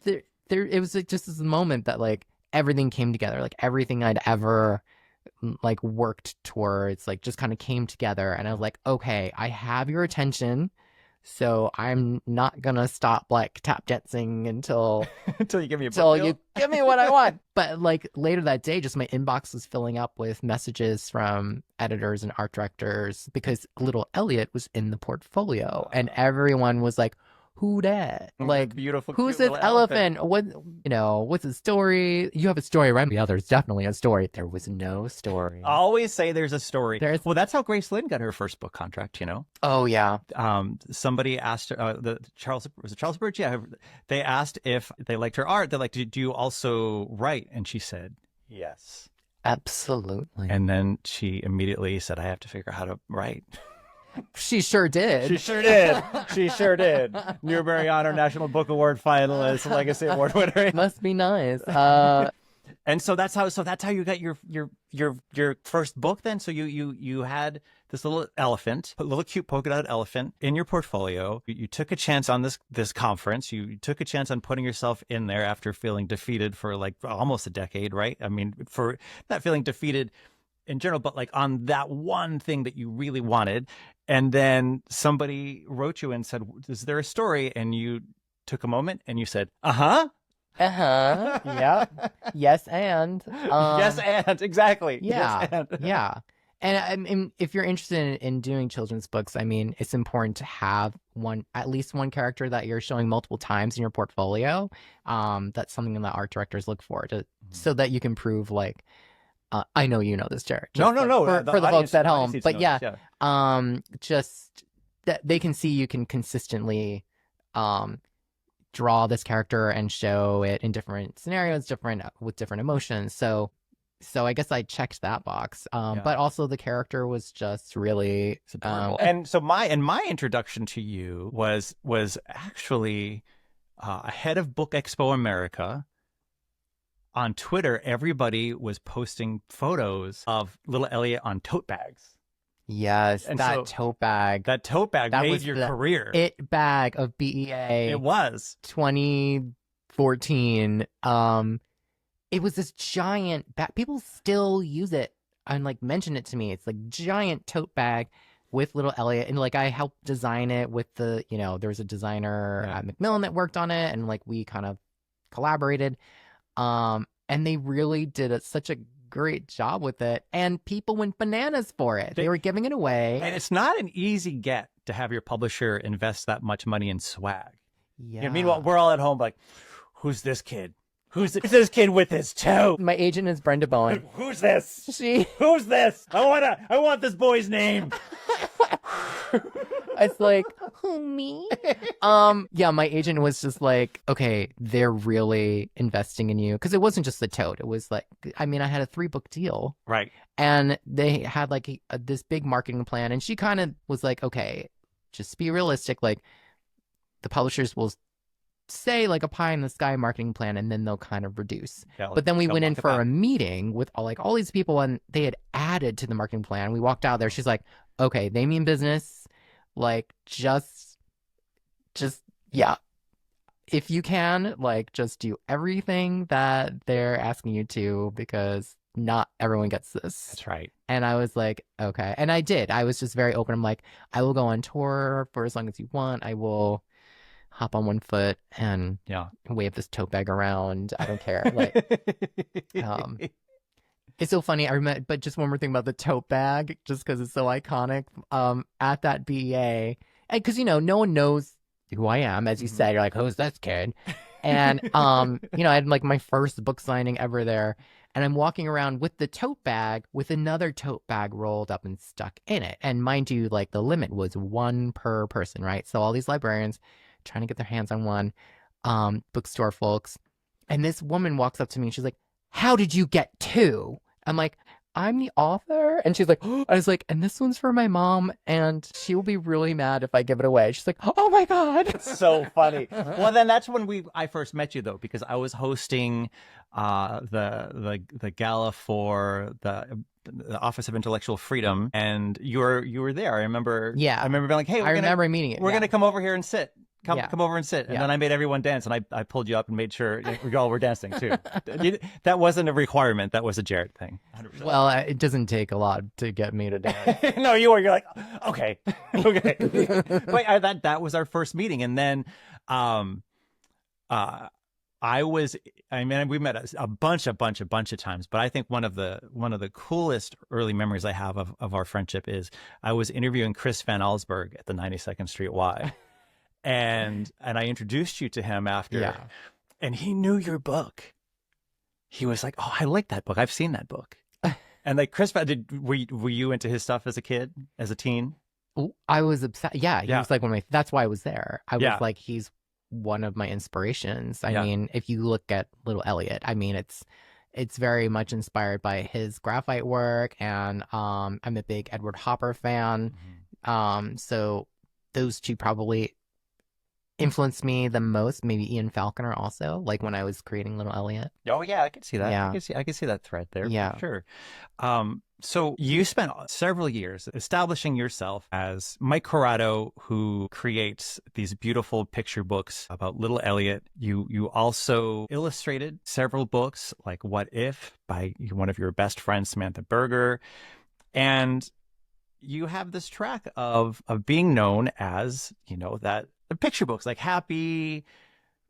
it was like just this moment that like everything came together. Like everything I'd ever like worked towards like just kind of came together, and I was like, okay, I have your attention, so I'm not gonna stop like tap dancing until
you give me
you give me what I want. But like later that day, just my inbox was filling up with messages from editors and art directors because little Elliot was in the portfolio, and everyone was like, who dat? Like,
beautiful.
Who's this elephant? What, what's his story? You have a story, right? Yeah, there's definitely a story. There was no story.
I always say there's a story. Well, that's how Grace Lynn got her first book contract,
Oh, yeah.
Somebody asked her, Charles Birch? Yeah. They asked if they liked her art. They're like, do you also write? And she said, yes.
Absolutely.
And then she immediately said, I have to figure out how to write.
She sure did.
She sure did. She sure did. Newbery Honor National Book Award finalist, Legacy Award winner.
Must be nice.
And so that's how you got your first book then. So you had this little elephant, a little cute polka dot elephant in your portfolio. You took a chance on this conference. You took a chance on putting yourself in there after feeling defeated for like almost a decade, right? I mean, for not feeling defeated in general, but like on that one thing that you really wanted. And then somebody wrote you and said, is there a story? And you took a moment and you said, uh-huh.
Uh-huh. Yeah. Yes, and.
Yes, and. Exactly.
Yeah.
Yes, and.
Yeah. And I mean, if you're interested in doing children's books, I mean, it's important to have at least one character that you're showing multiple times in your portfolio. That's something that art directors look for so that you can prove like, I know you know this, Jarrett.
No.
For the folks at home. But
yeah,
just that they can see you can consistently draw this character and show it in different scenarios, with different emotions. So I guess I checked that box. But also the character was just really
and so my introduction to you was actually ahead of Book Expo America. On Twitter, everybody was posting photos of little Elliot on tote bags.
Yes,
and
that tote bag.
That tote bag
that
made
was
your
the
career.
It bag of BEA.
It was
2014. It was this giant bag. People still use it and like mention it to me. It's like giant tote bag with Little Elliot, and like I helped design it with the, there was a designer at Macmillan that worked on it, and like we kind of collaborated. And they really did such a great job with it, and people went bananas for it. They were giving it away,
and it's not an easy get to have your publisher invest that much money in swag.
Yeah.
Meanwhile, we're all at home like, who's this kid? Who's this kid with his toe?
My agent is Brenda Bowen.
Who's this? Who's this? I want this boy's name.
It's like, who, me? Yeah, my agent was just like, okay, they're really investing in you. Because it wasn't just the tote. It was like, I had a 3-book deal.
Right.
And they had like this big marketing plan. And she kind of was like, okay, just be realistic. Like, the publishers will say like a pie in the sky marketing plan, and then they'll kind of reduce. Yeah, but then we went in for a meeting with all these people, and they had added to the marketing plan. We walked out there. She's like, okay, they mean business. Like, just yeah. If you can, like, just do everything that they're asking you to, because not everyone gets this.
That's right.
And I was like, okay. And I did. I was just very open. I'm like, I will go on tour for as long as you want. I will hop on one foot and wave this tote bag around. I don't care. Like, it's so funny. I remember, but just one more thing about the tote bag, just because it's so iconic. At that BEA, and because no one knows who I am, as you said, you're like, who's this kid? And I had like my first book signing ever there, and I'm walking around with the tote bag with another tote bag rolled up and stuck in it. And mind you, like the limit was 1 per person, right? So all these librarians trying to get their hands on one, bookstore folks. And this woman walks up to me and she's like, how did you get 2? I'm like, I'm the author. And she's like, oh. I was like, and this one's for my mom, and she will be really mad if I give it away. She's like, oh my God.
It's so funny. Well, then that's when I first met you, though, because I was hosting the gala for the Office of Intellectual Freedom, and you were there. I remember being like, hey,
I remember meeting it.
We're going to come over here and sit. Come over and sit. And then I made everyone dance, and I pulled you up and made sure we all were dancing too. That wasn't a requirement. That was a Jarrett thing. 100%.
Well, it doesn't take a lot to get me to dance.
No, you're like, okay. Wait, that was our first meeting. And then we met a bunch of times, but I think one of the coolest early memories I have of our friendship is I was interviewing Chris Van Allsburg at the 92nd Street Y. And I introduced you to him after, and he knew your book. He was like, "Oh, I like that book. I've seen that book." And like Chris, were you into his stuff as a kid, as a teen?
I was obsessed. Yeah, he was like that's why I was there. I was like, he's one of my inspirations. I mean, if you look at Little Elliot, I mean, it's very much inspired by his graphite work, and I'm a big Edward Hopper fan. So those two probably influenced me the most. Maybe Ian Falconer also, like when I was creating Little Elliot.
Oh yeah, I can see that.
Yeah.
I can see that thread there.
Yeah,
for sure. So you spent several years establishing yourself as Mike Curato, who creates these beautiful picture books about Little Elliot. You also illustrated several books like What If by one of your best friends, Samantha Berger, and you have this track of being known as, that the picture books, like happy,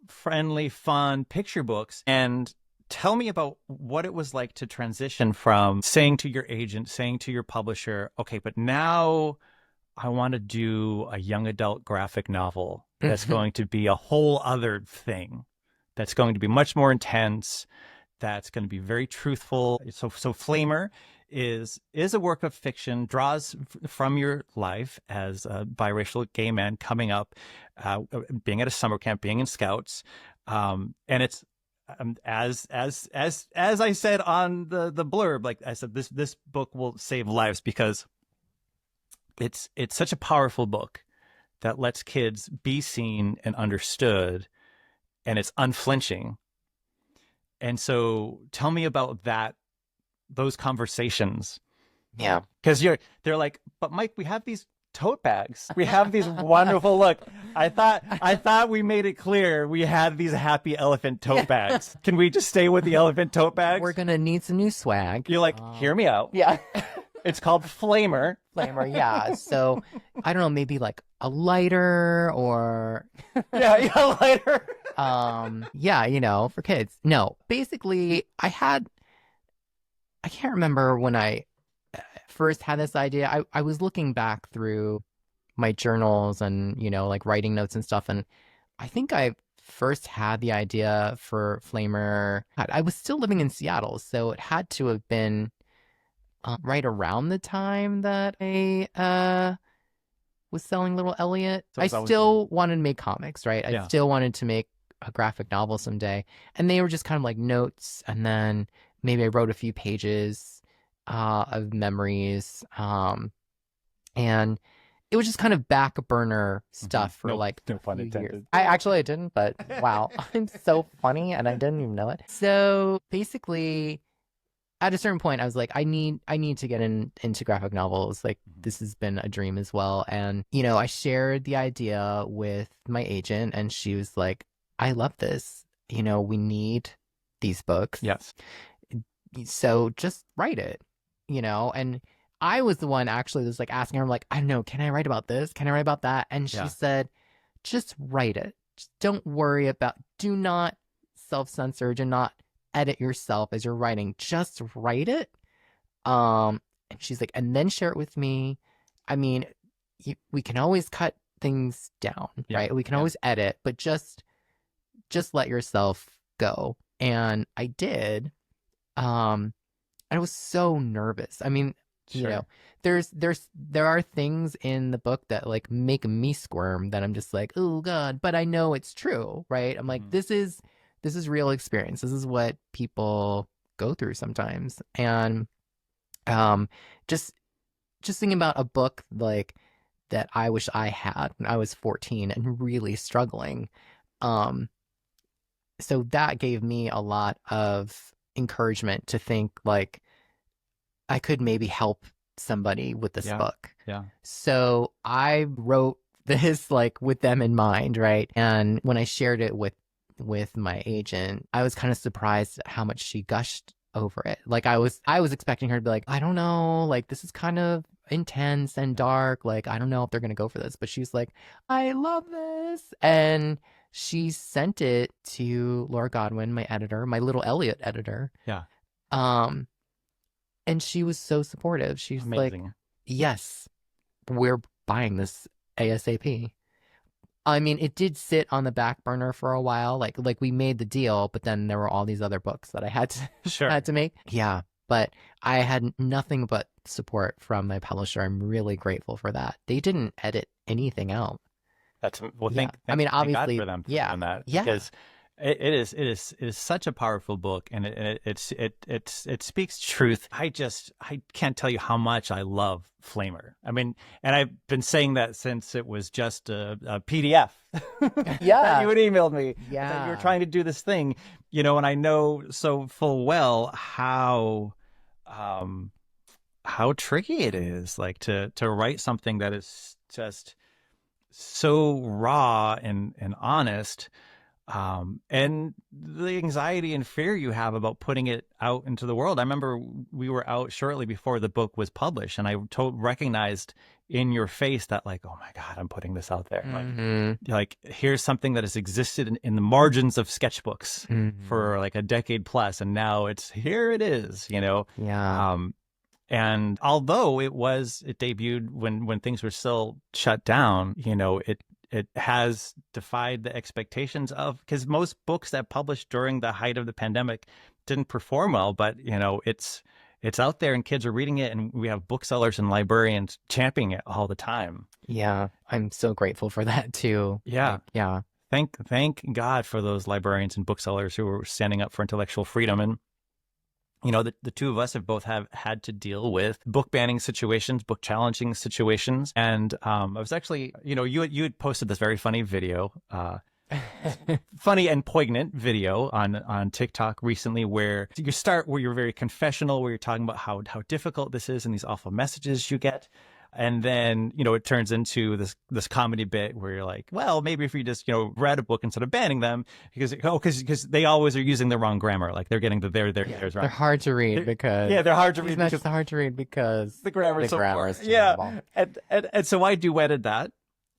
friendly, fun picture books. And tell me about what it was like to transition from saying to your agent, saying to your publisher, okay, but now I want to do a young adult graphic novel that's going to be a whole other thing, that's going to be much more intense, that's going to be very truthful. So Flamer is a work of fiction, draws from your life as a biracial gay man coming up, being at a summer camp, being in Scouts, and it's as I said on the blurb, like I said, this book will save lives because it's such a powerful book that lets kids be seen and understood, and it's unflinching. And so, tell me about those conversations.
Yeah.
Because they're like, but Mike, we have these tote bags. We have these wonderful, look, I thought we made it clear we had these happy elephant tote bags. Can we just stay with the elephant tote bags?
We're going to need some new swag.
You're like, hear me out.
Yeah.
It's called Flamer.
flamer, yeah. So I don't know, maybe like a lighter or
Yeah, later.
yeah, you know, for kids. No, basically I can't remember when I first had this idea. I was looking back through my journals and, you know, like writing notes and stuff, and I think I first had the idea for Flamer. I was still living in Seattle, so it had to have been right around the time that I was selling Little Elliot.
So
I
it's always
still wanted to make comics, right? I
Yeah.
still wanted to make a graphic novel someday. And they were just kind of like notes. And then maybe I wrote a few pages of memories. And it was just kind of back burner stuff for like
no pun
few years.
intended.
I didn't, but wow, I'm so funny and I didn't even know it. So basically, at a certain point, I was like, I need to get into graphic novels. Like, this has been a dream as well. And, you know, I shared the idea with my agent and she was like, I love this. You know, we need these books.
Yes.
So just write it, you know? And I was the one actually that was like asking her, I'm like, I don't know, can I write about this? Can I write about that? And she said, just write it. Just don't worry about, do not self-censor, do not edit yourself as you're writing, just write it. And she's like, and then share it with me. I mean, we can always cut things down, right? We can always edit, but just let yourself go. And I did. And I was so nervous. I mean, you know, there are things in the book that like make me squirm that I'm just like, oh God, but I know it's true, right? I'm like, this is real experience. This is what people go through sometimes. And just thinking about a book like that I wish I had when I was 14 and really struggling. So that gave me a lot of encouragement to think like I could maybe help somebody with this book.
Yeah.
So I wrote this like with them in mind, right? And when I shared it with my agent, I was kind of surprised at how much she gushed over it. Like I was expecting her to be like, I don't know, like this is kind of intense and dark. Like, I don't know if they're going to go for this, but she's like, I love this. And she sent it to Laura Godwin, my editor, my Little Elliot editor.
Yeah.
And she was so supportive. She's
Amazing.
like, yes, we're buying this ASAP. I mean, it did sit on the back burner for a while. Like we made the deal, but then there were all these other books that I had to make. Yeah, but I had nothing but support from my publisher. I'm really grateful for that. They didn't edit anything out.
That's
I mean, obviously,
God for them
yeah,
doing that,
yeah.
because it is such a powerful book, and it speaks truth. I can't tell you how much I love Flamer. I mean, and I've been saying that since it was just a PDF.
Yeah,
that you had emailed me.
Yeah,
that you were trying to do this thing, you know, and I know so full well how tricky it is, like to write something that is just so raw and honest. And the anxiety and fear you have about putting it out into the world. I remember we were out shortly before the book was published, and I recognized in your face that like, oh my God, I'm putting this out there. Like here's something that has existed in the margins of sketchbooks for like a decade plus, and now here it is, you know?
Yeah.
And although it debuted when things were still shut down, you know, it has defied the expectations of, because most books that published during the height of the pandemic didn't perform well, but you know, it's out there and kids are reading it, and we have booksellers and librarians championing it all the time.
Yeah, I'm so grateful for that too.
Yeah.
Yeah.
Thank God for those librarians and booksellers who are standing up for intellectual freedom. And you know, the two of us have both had to deal with book banning situations, book challenging situations. And I was actually, you know, you had posted this very funny video, funny and poignant video on TikTok recently, where you're very confessional, where you're talking about how difficult this is and these awful messages you get. And then, it turns into this comedy bit where you're like, well, maybe if you just, read a book instead of banning them, because they always are using the wrong grammar. Like they're getting the theirs wrong.
They're hard to read because
they're hard to read.
It's not just hard to read because
the grammar is
terrible.
Yeah. And so I duetted that.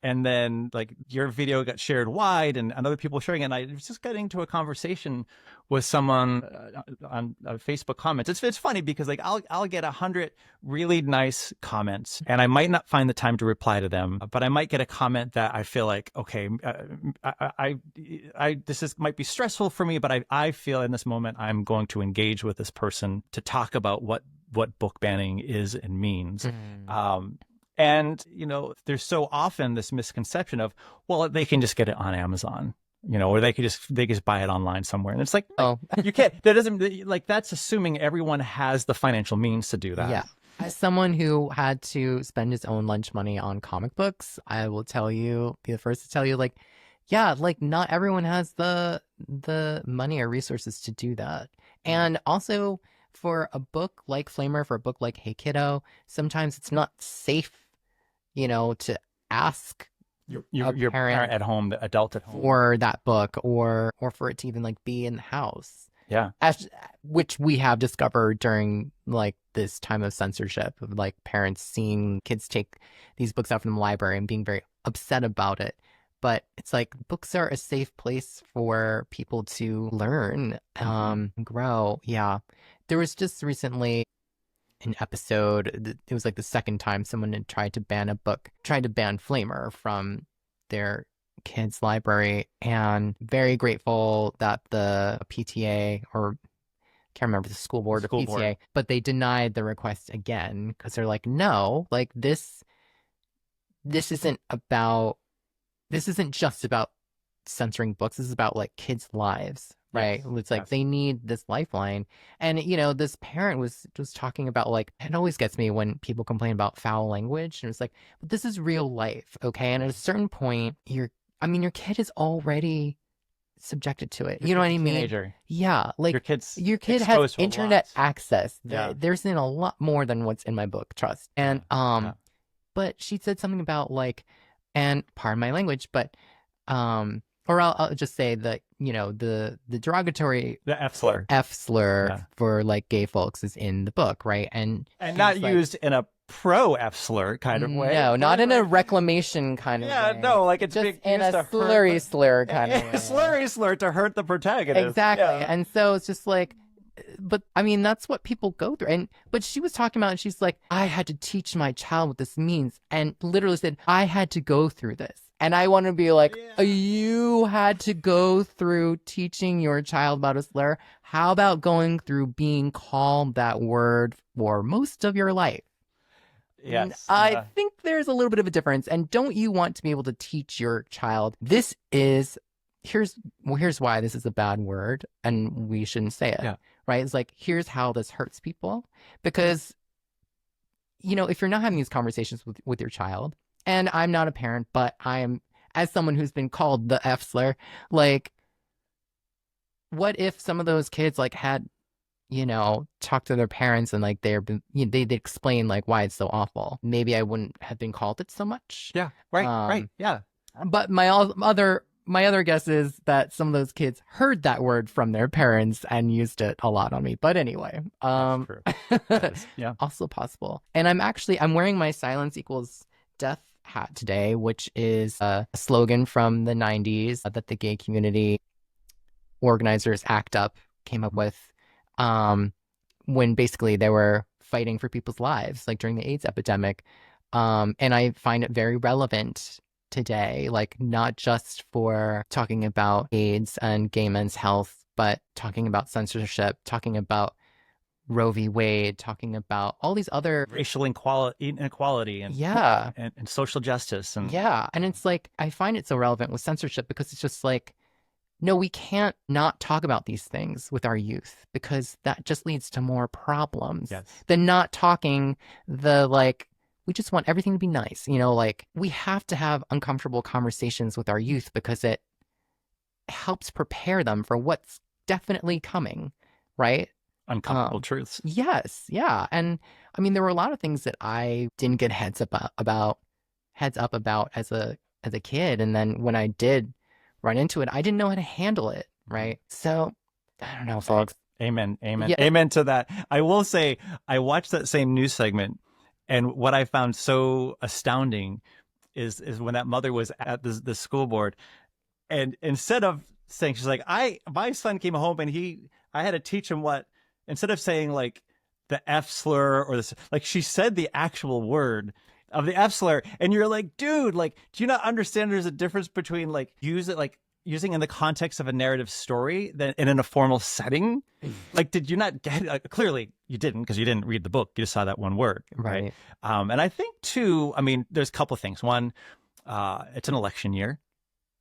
And then like your video got shared wide and other people sharing it. And I was just getting into a conversation with someone on Facebook comments. It's funny because like I'll get 100 really nice comments and I might not find the time to reply to them, but I might get a comment that I feel like, okay, might be stressful for me, but I feel in this moment I'm going to engage with this person to talk about what book banning is and means. And, there's so often this misconception of, well, they can just get it on Amazon, or they just buy it online somewhere. And it's like, oh, you can't, that's assuming everyone has the financial means to do that.
Yeah. As someone who had to spend his own lunch money on comic books, I will be the first to tell you, like, yeah, like not everyone has the money or resources to do that. And also for a book like Flamer, for a book like Hey Kiddo, sometimes it's not safe to ask
your parent at home, the adult at home,
for that book or for it to even like be in the house.
Yeah.
Which we have discovered during like this time of censorship, of like parents seeing kids take these books out from the library and being very upset about it. But it's like books are a safe place for people to learn, and grow. Yeah. There was just recently an episode, it was like the second time someone had tried to ban Flamer from their kids' library, and very grateful that the PTA, or can't remember, the school board or PTA, but they denied the request again because they're like, no, like this isn't just about censoring books. This is about like kids' lives. Right. Yes, it's like they need this lifeline. And, this parent was talking about like, it always gets me when people complain about foul language. And it's like, but this is real life. Okay. And at a certain point, your kid is already subjected to it. You know what I mean?
Teenager.
Yeah. Like your kid has internet access. Yeah. There's in a lot more than what's in my book. Trust. And, but she said something about like, and pardon my language, but, or I'll just say that, the derogatory,
the F slur
for like gay folks is in the book, right? And
not used in a pro F slur kind of way.
No, not in a reclamation kind of way.
Yeah, no, like it's
just in a slurry slur kind of way.
Slurry slur to hurt the protagonist.
Exactly. Yeah. And so it's just like, but I mean, that's what people go through. But she was talking about, and she's like, I had to teach my child what this means, and literally said, I had to go through this. And I want to be like, you had to go through teaching your child about a slur. How about going through being called that word for most of your life?
Yes.
I think there's a little bit of a difference. And don't you want to be able to teach your child, here's why this is a bad word and we shouldn't say it. Yeah. Right? It's like, here's how this hurts people. Because, if you're not having these conversations with your child, and I'm not a parent, but I am, as someone who's been called the F slur, like, what if some of those kids like had, talked to their parents and like they'd explain like why it's so awful. Maybe I wouldn't have been called it so much.
Yeah, right, yeah.
But my other guess is that some of those kids heard that word from their parents and used it a lot on me. But anyway,
that's true. Yeah,
also possible. And I'm wearing my Silence Equals Death hat today, which is a slogan from the 90s that the gay community organizers ACT UP came up with when basically they were fighting for people's lives, like during the AIDS epidemic. And I find it very relevant today, like not just for talking about AIDS and gay men's health, but talking about censorship, talking about Roe v. Wade, talking about all these other
racial inequality and social justice.
And it's like, I find it so relevant with censorship because it's just like, no, we can't not talk about these things with our youth because that just leads to more problems than not talking we just want everything to be nice. Like we have to have uncomfortable conversations with our youth because it helps prepare them for what's definitely coming, right?
uncomfortable truths.
Yes, yeah. And I mean, there were a lot of things that I didn't get heads up about as a kid, and then when I did run into it, I didn't know how to handle it, right? So I don't know, folks.
Amen.
Yeah.
Amen to that. I will say, I watched that same news segment, and what I found so astounding is when that mother was at the school board, and instead of saying, she's like, my son came home and I had to teach him instead of saying like the F slur or this, like she said the actual word of the F slur, and you're like, dude, like, do you not understand there's a difference between like using in the context of a narrative story than in a formal setting? Like, did you not get it? Clearly you didn't, because you didn't read the book. You just saw that one word. Right. And I think too, I mean, there's a couple of things. One, it's an election year.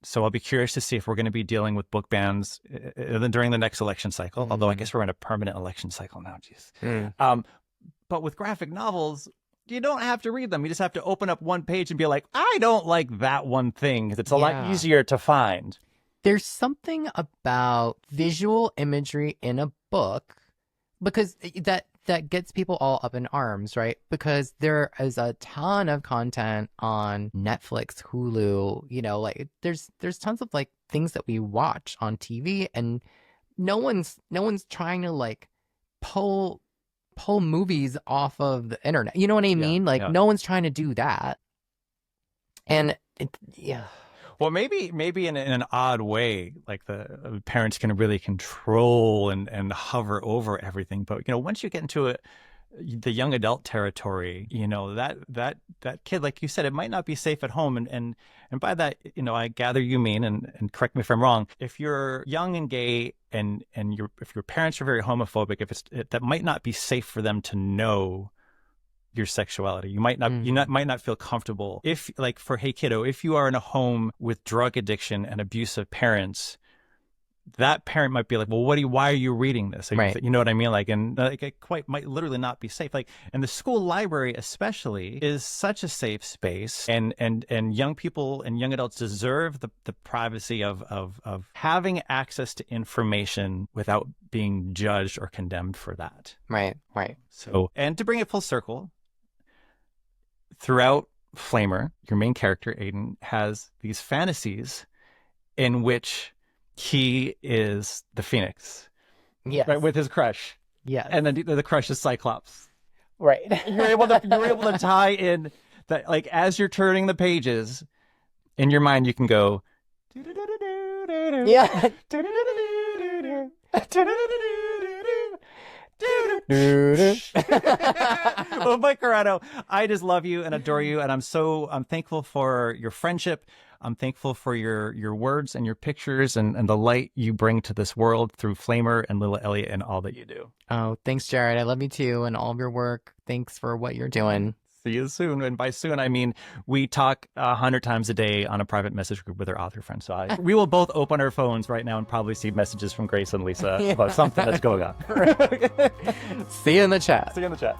So I'll be curious to see if we're going to be dealing with book bans during the next election cycle, although I guess we're in a permanent election cycle now. Jeez. But with graphic novels, you don't have to read them. You just have to open up one page and be like, I don't like that one thing, because it's a lot easier to find.
There's something about visual imagery in a book, because that gets people all up in arms, right? Because there is a ton of content on Netflix, Hulu, like there's tons of like things that we watch on TV, and no one's trying to like pull movies off of the internet. You know what I mean? No one's trying to do that. And
well, maybe in an odd way, like the parents can really control and hover over everything. But once you get into the young adult territory, that kid, like you said, it might not be safe at home. And by that, I gather you mean, and correct me if I'm wrong, if you're young and gay and if your parents are very homophobic, that might not be safe for them to know your sexuality. You might not feel comfortable. If, like, for Hey Kiddo, if you are in a home with drug addiction and abusive parents, that parent might be like, well, why are you reading this?
Right.
You know what I mean? Like, and like, it might literally not be safe. Like, and the school library especially is such a safe space, and young people and young adults deserve the privacy of having access to information without being judged or condemned for that.
Right.
So, and to bring it full circle, throughout Flamer, your main character, Aiden, has these fantasies in which he is the Phoenix, right, with his crush, and then the crush is Cyclops,
right?
You're able to tie in that, like, as you're turning the pages in your mind, you can go,
yeah.
Well, Mike Curato, I just love you and adore you, and I'm thankful for your friendship. I'm thankful for your words and your pictures and the light you bring to this world through Flamer and Little Elliot and all that you do.
Oh, thanks, Jarrett. I love you too, and all of your work. Thanks for what you're doing.
See you soon. And by soon, I mean we talk 100 times a day on a private message group with our author friends. So we will both open our phones right now and probably see messages from Grace and Lisa about something that's going on.
See you in the chat.
See you in the chat.